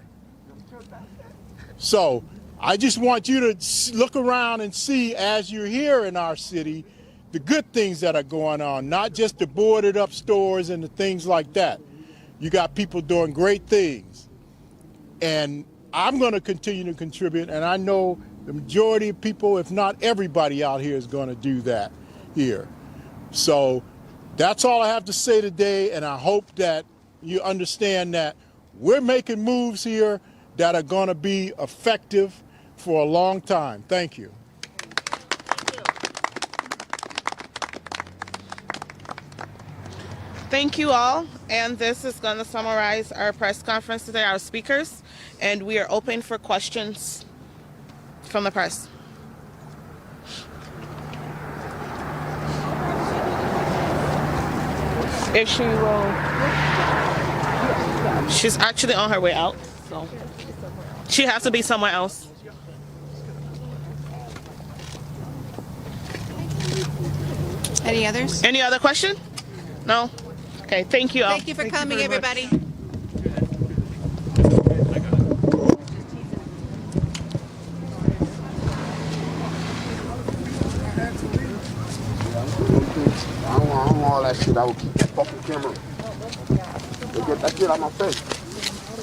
So I just want you to look around and see, as you're here in our city, the good things that are going on, not just the boarded up stores and the things like that. You got people doing great things. And I'm going to continue to contribute, and I know the majority of people, if not everybody out here, is going to do that here. So that's all I have to say today, and I hope that you understand that we're making moves here that are going to be effective for a long time. Thank you. Thank you all, and this is going to summarize our press conference today, our speakers, and we are open for questions from the press. If she will, she's actually on her way out, so she has to be somewhere else. Any others? Any other question? No? Okay, thank you all. Thank you for coming, everybody. I don't want all that shit. I will keep that fucking camera. They get that shit out my face.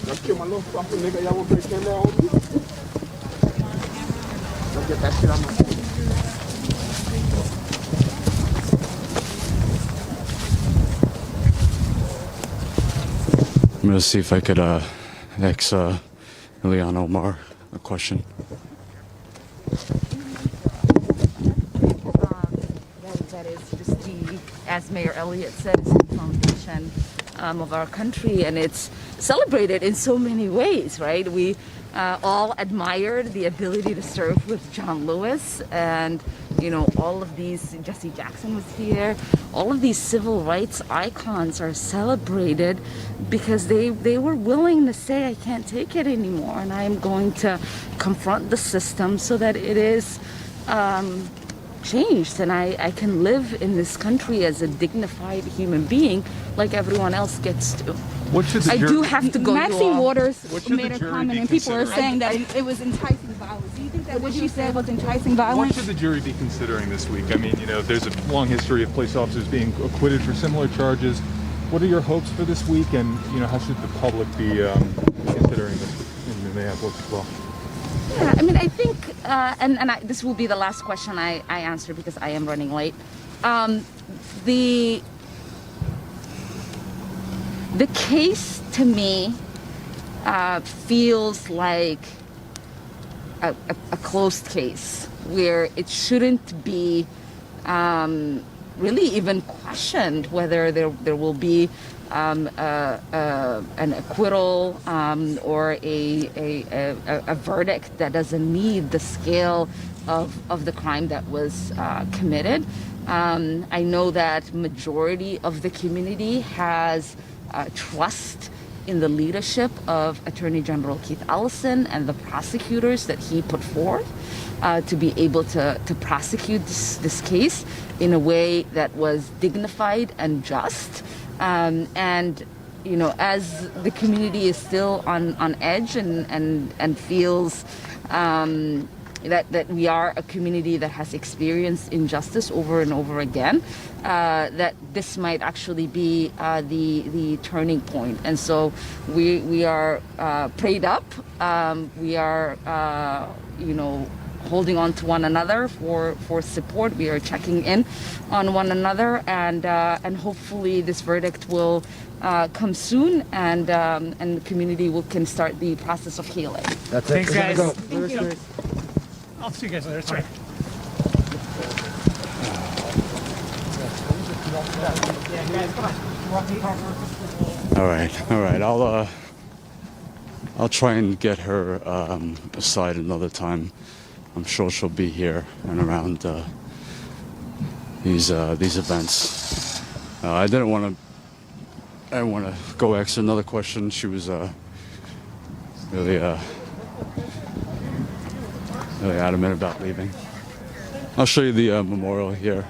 Let's kill my little fucking nigga. Y'all want to put the camera on me? Let's get that shit out my face. I'm going to see if I could ask Ilhan Omar a question. That is just the, as Mayor Elliott said, it's the foundation of our country, and it's celebrated in so many ways, right? We all admired the ability to serve with John Lewis, and you know, all of these, Jesse Jackson was here, all of these civil rights icons are celebrated because they were willing to say, I can't take it anymore, and I am going to confront the system so that it is changed, and I can live in this country as a dignified human being like everyone else gets to. What should the I do have to go. Maxine Waters made a comment, and people are saying that it was enticing violence. Do you think that what she said was enticing What violence? should the jury be considering this week? I mean, you know, there's a long history of police officers being acquitted for similar charges. What are your hopes for this week, and you know, how should the public be considering this in Minneapolis as well? Yeah, I mean, I think, this will be the last question I answer because I am running late. The case to me feels like a closed case where it shouldn't be really even questioned whether there will be an acquittal or a verdict that doesn't need the scale of the crime that was committed. I know that majority of the community has trust in the leadership of Attorney General Keith Ellison and the prosecutors that he put forth to be able to prosecute this case in a way that was dignified and just. And you know, as the community is still on edge and feels that we are a community that has experienced injustice over and over again, that this might actually be the turning point. And so we are prayed up. We are you know, holding on to one another for support. We are checking in on one another, and hopefully this verdict will come soon, and the community can start the process of healing. That's it. Thanks, guys. Thank you. I'll see you guys later. Sorry. Yeah, guys, come on. All right. I'll try and get her aside another time. I'm sure she'll be here and around these events. I didn't want to go ask her another question. She was really adamant about leaving. I'll show you the memorial here.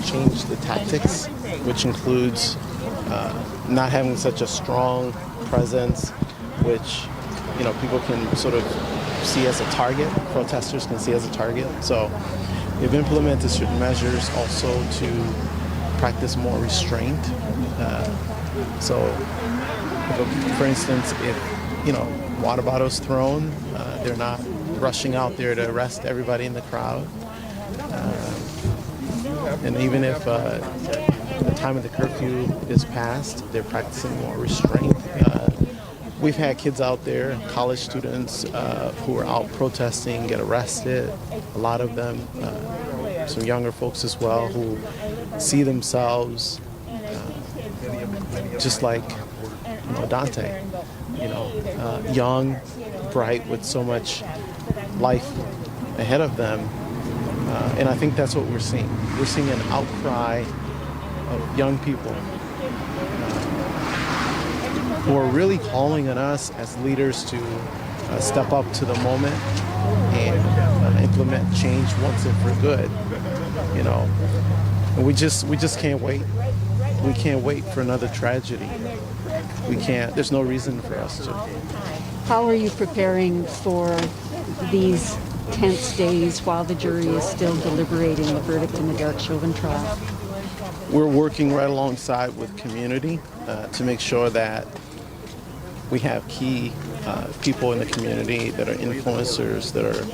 Change the tactics, which includes not having such a strong presence, which people can sort of see as a target. Protesters can see as a target. So they've implemented certain measures also to practice more restraint. So, for instance, if water bottles thrown, they're not rushing out there to arrest everybody in the crowd. And even if the time of the curfew is passed, they're practicing more restraint. We've had kids out there, college students who are out protesting, get arrested. A lot of them, some younger folks as well, who see themselves just like Daunte, young, bright, with so much life ahead of them. And I think that's what we're seeing. We're seeing an outcry of young people who are really calling on us as leaders to step up to the moment and implement change once and for good. And we just can't wait. We can't wait for another tragedy. We can't. There's no reason for us to. How are you preparing for these tense days while the jury is still deliberating the verdict in the Derek Chauvin trial? We're working right alongside with community to make sure that we have key people in the community that are influencers that are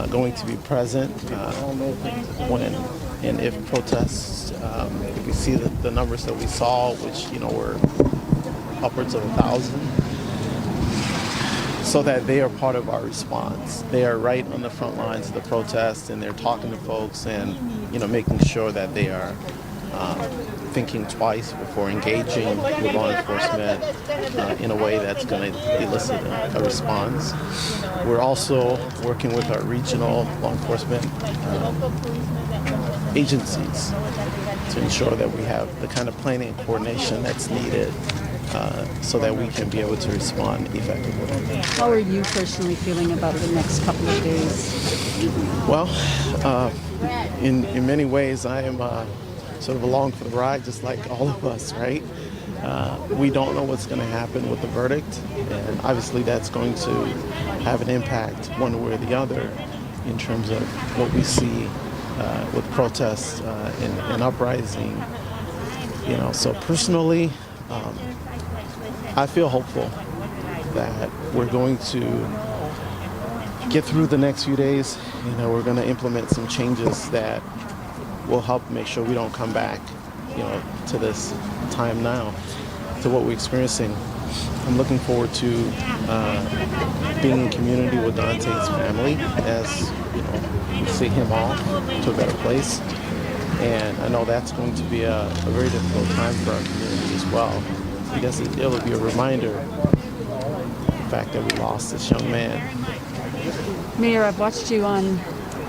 going to be present when and if protests. If we see the numbers that we saw, which were upwards of 1,000. So that they are part of our response. They are right on the front lines of the protest, and they're talking to folks and making sure that they are thinking twice before engaging with law enforcement in a way that's going to elicit a response. We're also working with our regional law enforcement agencies to ensure that we have the kind of planning and coordination that's needed so that we can be able to respond effectively. How are you personally feeling about the next couple of days? Well, in many ways, I am sort of along for the ride, just like all of us, right? We don't know what's going to happen with the verdict, and obviously that's going to have an impact one way or the other in terms of what we see with protests and uprising. So personally, I feel hopeful that we're going to get through the next few days. We're going to implement some changes that will help make sure we don't come back, to this time now, to what we're experiencing. I'm looking forward to being in community with Daunte's family as, we see him off to a better place. And I know that's going to be a very difficult time for our community as well, because it'll be a reminder of the fact that we lost this young man. Mayor, I've watched you on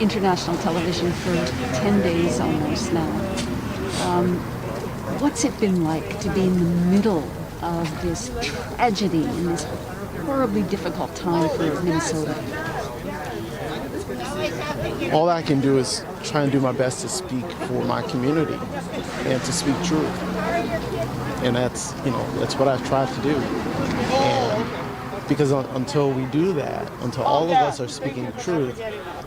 international television for 10 days almost now. What's it been like to be in the middle of this tragedy in this horribly difficult time for Minnesota? All I can do is try and do my best to speak for my community and to speak truth. And that's what I've tried to do. And because until we do that, until all of us are speaking the truth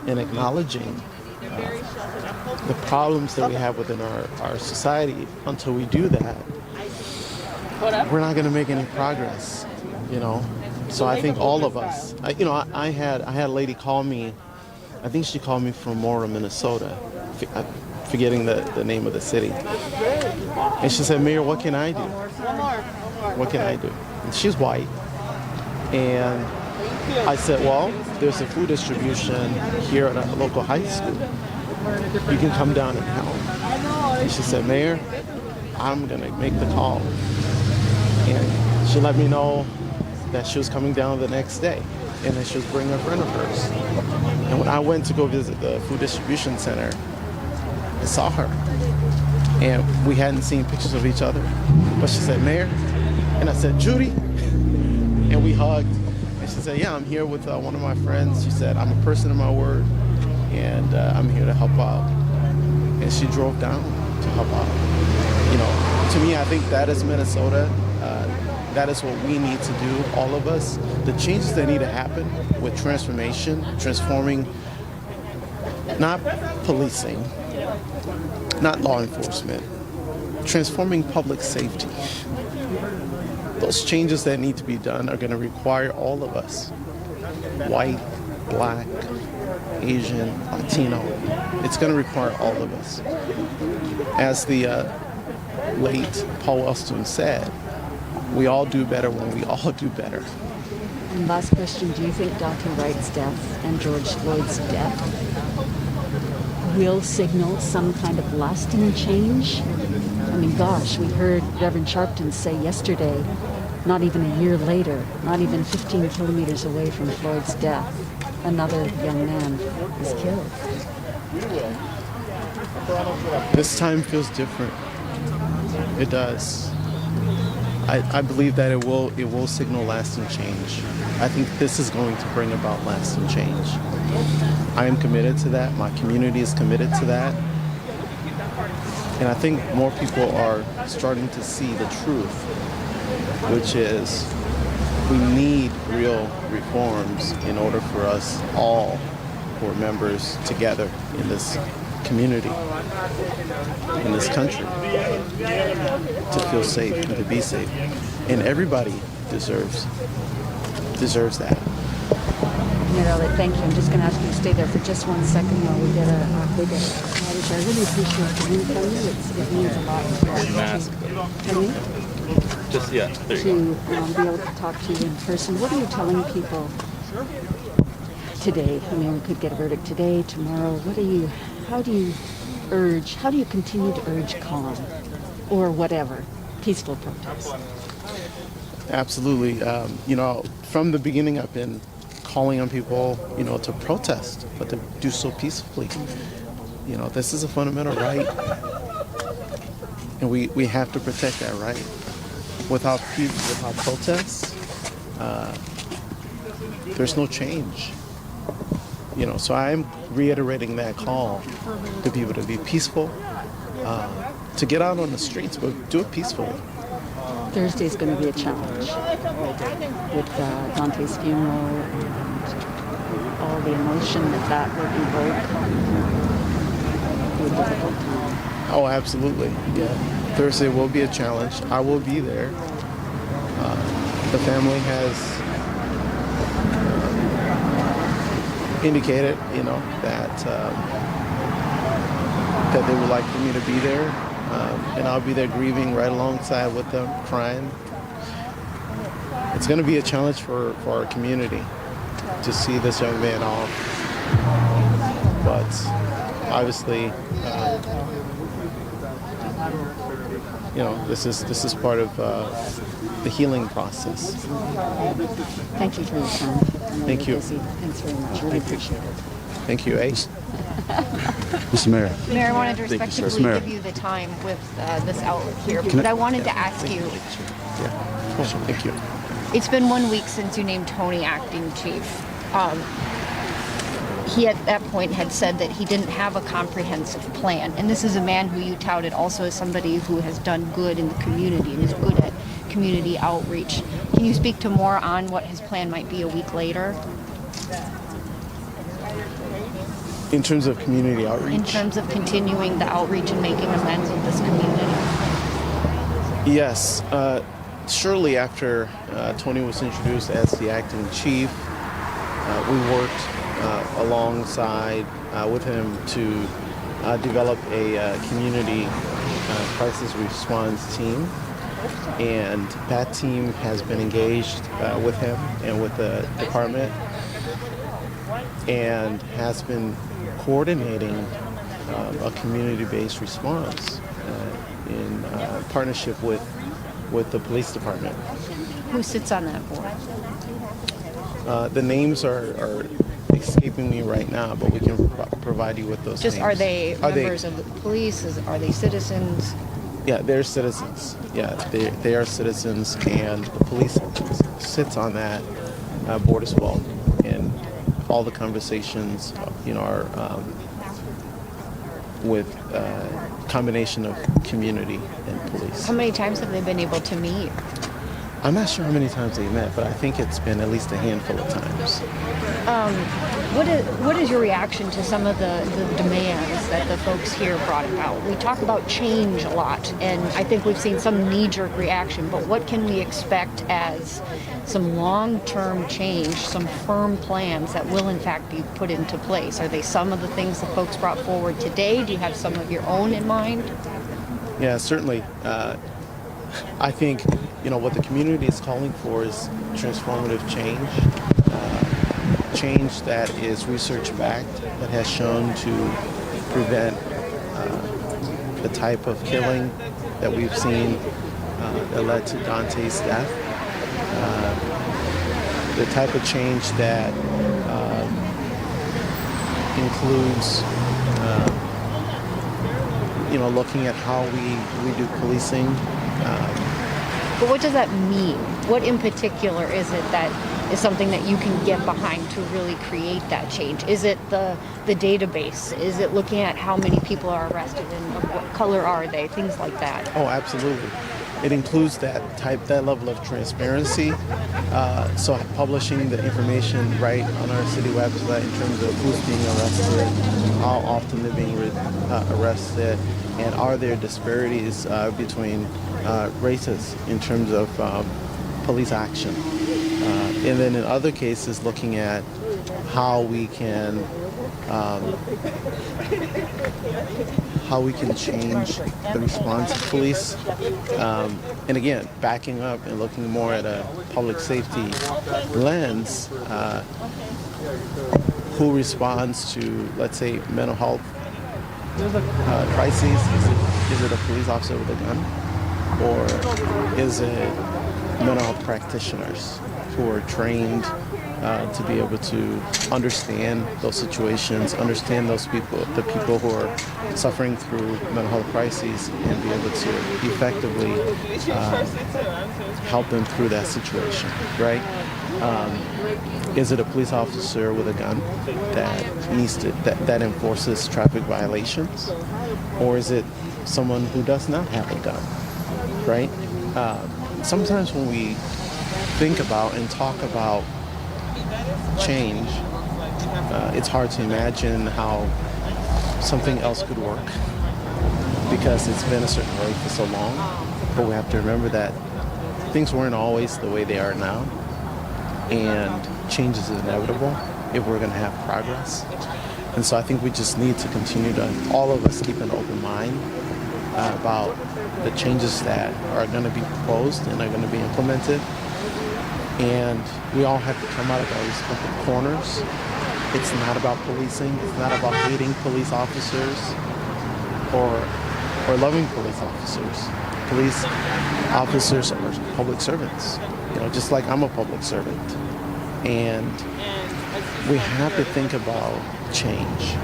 and acknowledging the problems that we have within our society, until we do that, we're not going to make any progress, So I think all of us, I had a lady call me I think she called me from Mora, Minnesota, forgetting the name of the city. And she said, Mayor, what can I do? What can I do? And she's white. And I said, well, there's a food distribution here at a local high school. You can come down and help. And she said, Mayor, I'm going to make the call. And she let me know that she was coming down the next day and that she was bringing a friend of hers. And when I went to go visit the food distribution center, I saw her. And we hadn't seen pictures of each other. But she said, Mayor. And I said, Judy. And we hugged. And she said, yeah, I'm here with one of my friends. She said, I'm a person of my word. And I'm here to help out. And she drove down to help out. You know, to me, I think that is Minnesota. That is what we need to do, all of us. The changes that need to happen with transformation, transforming, not policing, not law enforcement, transforming public safety. Those changes that need to be done are going to require all of us, white, black, Asian, Latino. It's going to require all of us. As the late Paul Wellstone said, we all do better when we all do better. And last question, do you think Daunte Wright's death and George Floyd's death will signal some kind of lasting change? I mean, gosh, we heard Reverend Sharpton say yesterday, not even a year later, not even 15 kilometers away from Floyd's death, another young man is killed. This time feels different. It does. I believe that it will signal lasting change. I think this is going to bring about lasting change. I am committed to that. My community is committed to that. And I think more people are starting to see the truth, which is we need real reforms in order for us all who are members together in this community, in this country, to feel safe and to be safe. And everybody deserves that. Mayor, thank you. I'm just going to ask you to stay there for just 1 second while we get a big acknowledge. I really appreciate the room from you. It means a lot to be able to talk to you in person. What are you telling people today? I mean, we could get a verdict today, tomorrow. How do you continue to urge calm or whatever, peaceful protest? Absolutely. From the beginning, I've been calling on people, to protest, but to do so peacefully. This is a fundamental right, and we have to protect that right. Without protests, there's no change. So I'm reiterating that call to people to be peaceful, to get out on the streets, but do it peacefully. Thursday's going to be a challenge with Daunte's funeral and all the emotion that will evoke. It'll be a difficult time. Oh, absolutely. Yeah. Thursday will be a challenge. I will be there. The family has indicated, that they would like for me to be there, and I'll be there grieving right alongside with them, crying. It's going to be a challenge for our community to see this young man off, but obviously, this is part of the healing process. Thank you for your time. Thank you. Busy. Thanks very much. Really appreciate it. Thank you, Ace. Mr. Mayor. Mayor, I wanted to Thank you, sir. respectfully Mayor. give you the time with this outlet here, Can but I- I wanted to ask you, Yeah. Cool. Thank you. it's been 1 week since you named Tony acting chief. He at that point had said that he didn't have a comprehensive plan, and this is a man who you touted also as somebody who has done good in the community and is good at community outreach. Can you speak to more on what his plan might be a week later? In terms of community outreach? In terms of continuing the outreach and making amends with this community? Yes. Shortly after Tony was introduced as the acting chief, we worked alongside with him to develop a community crisis response team. And that team has been engaged with him and with the department and has been coordinating a community-based response in partnership with the police department. Who sits on that board? The names are escaping me right now, but we can provide you with those Just names. are they members of the police? Are they citizens? Yeah, they're citizens. Yeah, they are citizens, and the police sits on that board as well. And all the conversations, are with a combination of community and police. How many times have they been able to meet? I'm not sure how many times they met, but I think it's been at least a handful of times. What is your reaction to some of the demands that the folks here brought about? We talk about change a lot, and I think we've seen some knee-jerk reaction, but what can we expect as some long-term change, some firm plans that will in fact be put into place? Are they some of the things the folks brought forward today? Do you have some of your own in mind? Yeah, certainly. I think, what the community is calling for is transformative change. Change that is research-backed, that has shown to prevent the type of killing that we've seen that led to Daunte's death. The type of change that includes, looking at how we do policing. But what does that mean? What in particular is it that is something that you can get behind to really create that change? Is it the database? Is it looking at how many people are arrested and of what color are they? Things like that. Oh, absolutely. It includes that level of transparency. So publishing the information right on our city website in terms of who's being arrested, how often they're being arrested, and are there disparities between races in terms of police action. And then in other cases, looking at how we can change the response of police. And again, backing up and looking more at a public safety lens, who responds to, let's say, mental health crises? Is it a police officer with a gun? Or is it mental health practitioners who are trained to be able to understand those situations, understand those people, the people who are suffering through mental health crises, and be able to effectively help them through that situation, right? Is it a police officer with a gun that enforces traffic violations, or is it someone who does not have a gun, right? Sometimes when we think about and talk about change, it's hard to imagine how something else could work because it's been a certain way for so long. But we have to remember that things weren't always the way they are now, and change is inevitable if we're going to have progress. And so I think we just need to continue to, all of us, keep an open mind about the changes that are going to be proposed and are going to be implemented. And we all have to come out of our respective corners. It's not about policing. It's not about hating police officers or loving police officers. Police officers are public servants, just like I'm a public servant. And we have to think about change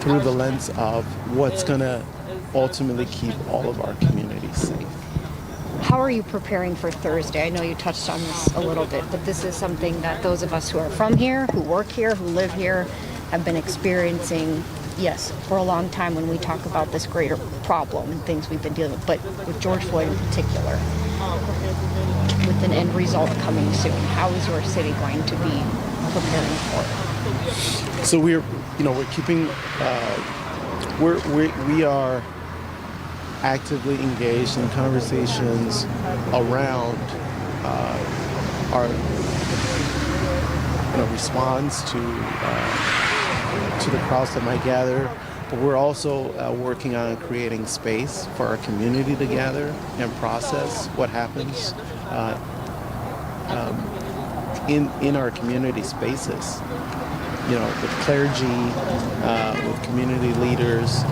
through the lens of what's going to ultimately keep all of our communities safe. How are you preparing for Thursday? I know you touched on this a little bit, but this is something that those of us who are from here, who work here, who live here, have been experiencing, yes, for a long time when we talk about this greater problem and things we've been dealing with, but with George Floyd in particular, with an end result coming soon. How is your city going to be preparing for it? So we're keeping, we are actively engaged in conversations around responds to the crowds that might gather. But we're also working on creating space for our community to gather and process what happens in our community spaces. With clergy, with community leaders,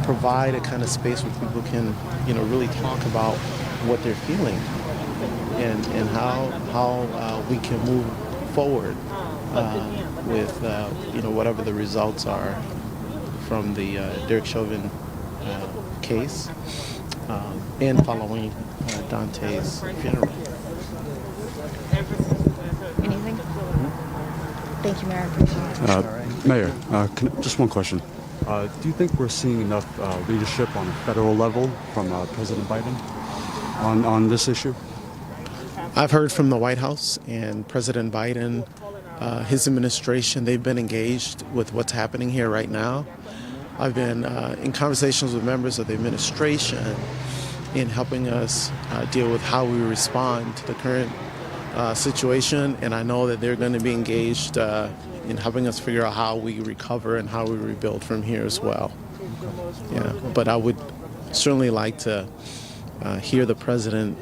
provide a kind of space where people can, really talk about what they're feeling and how we can move forward with, whatever the results are from the Derek Chauvin case and following Daunte's funeral. Anything? Thank you, Mayor. I appreciate it. Mayor, just one question. Do you think we're seeing enough leadership on a federal level from President Biden on this issue? I've heard from the White House and President Biden, his administration, they've been engaged with what's happening here right now. I've been in conversations with members of the administration in helping us deal with how we respond to the current situation, and I know that they're going to be engaged in helping us figure out how we recover and how we rebuild from here as well. Yeah, but I would certainly like to hear the president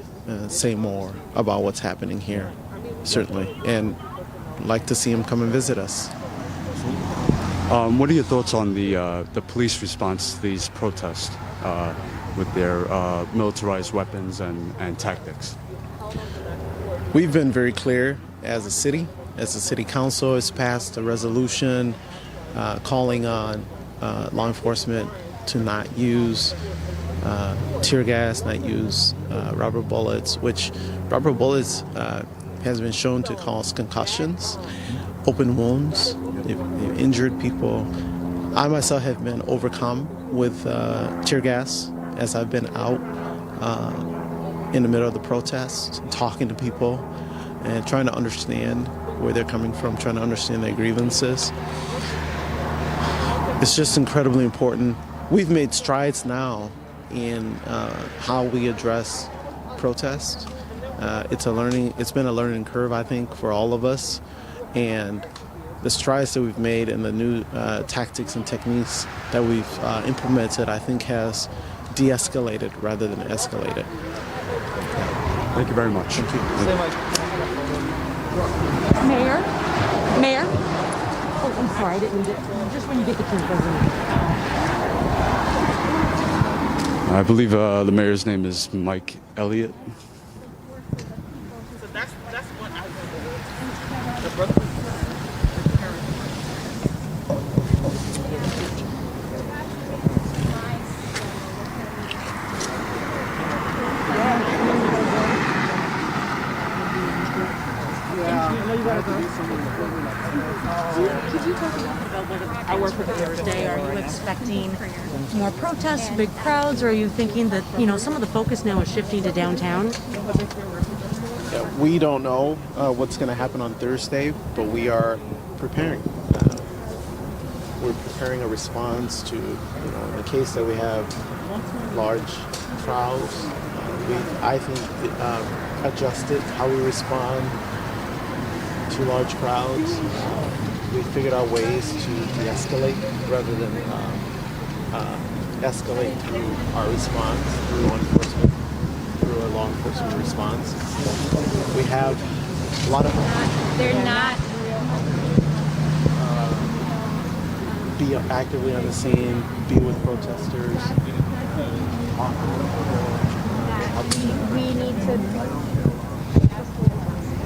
say more about what's happening here, certainly, and like to see him come and visit us. What are your thoughts on the police response to these protests with their militarized weapons and tactics? We've been very clear as a city. As the city council has passed a resolution calling on law enforcement to not use tear gas, not use rubber bullets, which rubber bullets has been shown to cause concussions, open wounds, they've injured people. I myself have been overcome with tear gas as I've been out in the middle of the protest, talking to people and trying to understand where they're coming from, trying to understand their grievances. It's just incredibly important. We've made strides now in how we address protest. It's been a learning curve, I think, for all of us. And the strides that we've made and the new tactics and techniques that we've implemented, I think, has de-escalated rather than escalated. Thank you very much. Thank you. Mayor? Oh, I'm sorry, I didn't get just when you get the key, I believe the mayor's name is Mike Elliott. So that's what I the Brooklyn. Could you talk about what I work for Thursday? Are you expecting more protests, big crowds, or are you thinking that, some of the focus now is shifting to downtown? We don't know what's going to happen on Thursday, but we are preparing. We're preparing a response to, in the case that we have large crowds. I think, adjusted how we respond to large crowds. We figured out ways to de-escalate rather than escalate through our response, through a law enforcement response. We have a lot of... They're not... be actively on the scene, be with protesters. We need to...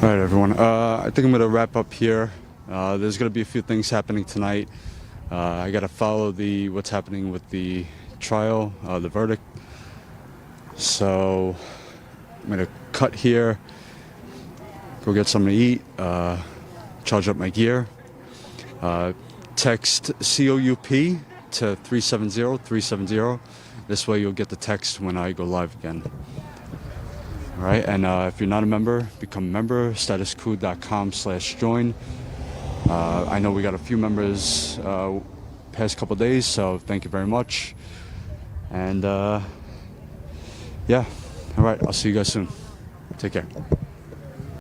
All right, everyone. I think I'm going to wrap up here. There's going to be a few things happening tonight. I got to follow what's happening with the trial, the verdict. So I'm going to cut here, go get something to eat, charge up my gear. Text COUP to 370-370. This way you'll get the text when I go live again. All right, and if you're not a member, become a member, statuscoup.com/join. I know we got a few members past couple days, so thank you very much. And yeah, all right, I'll see you guys soon. Take care.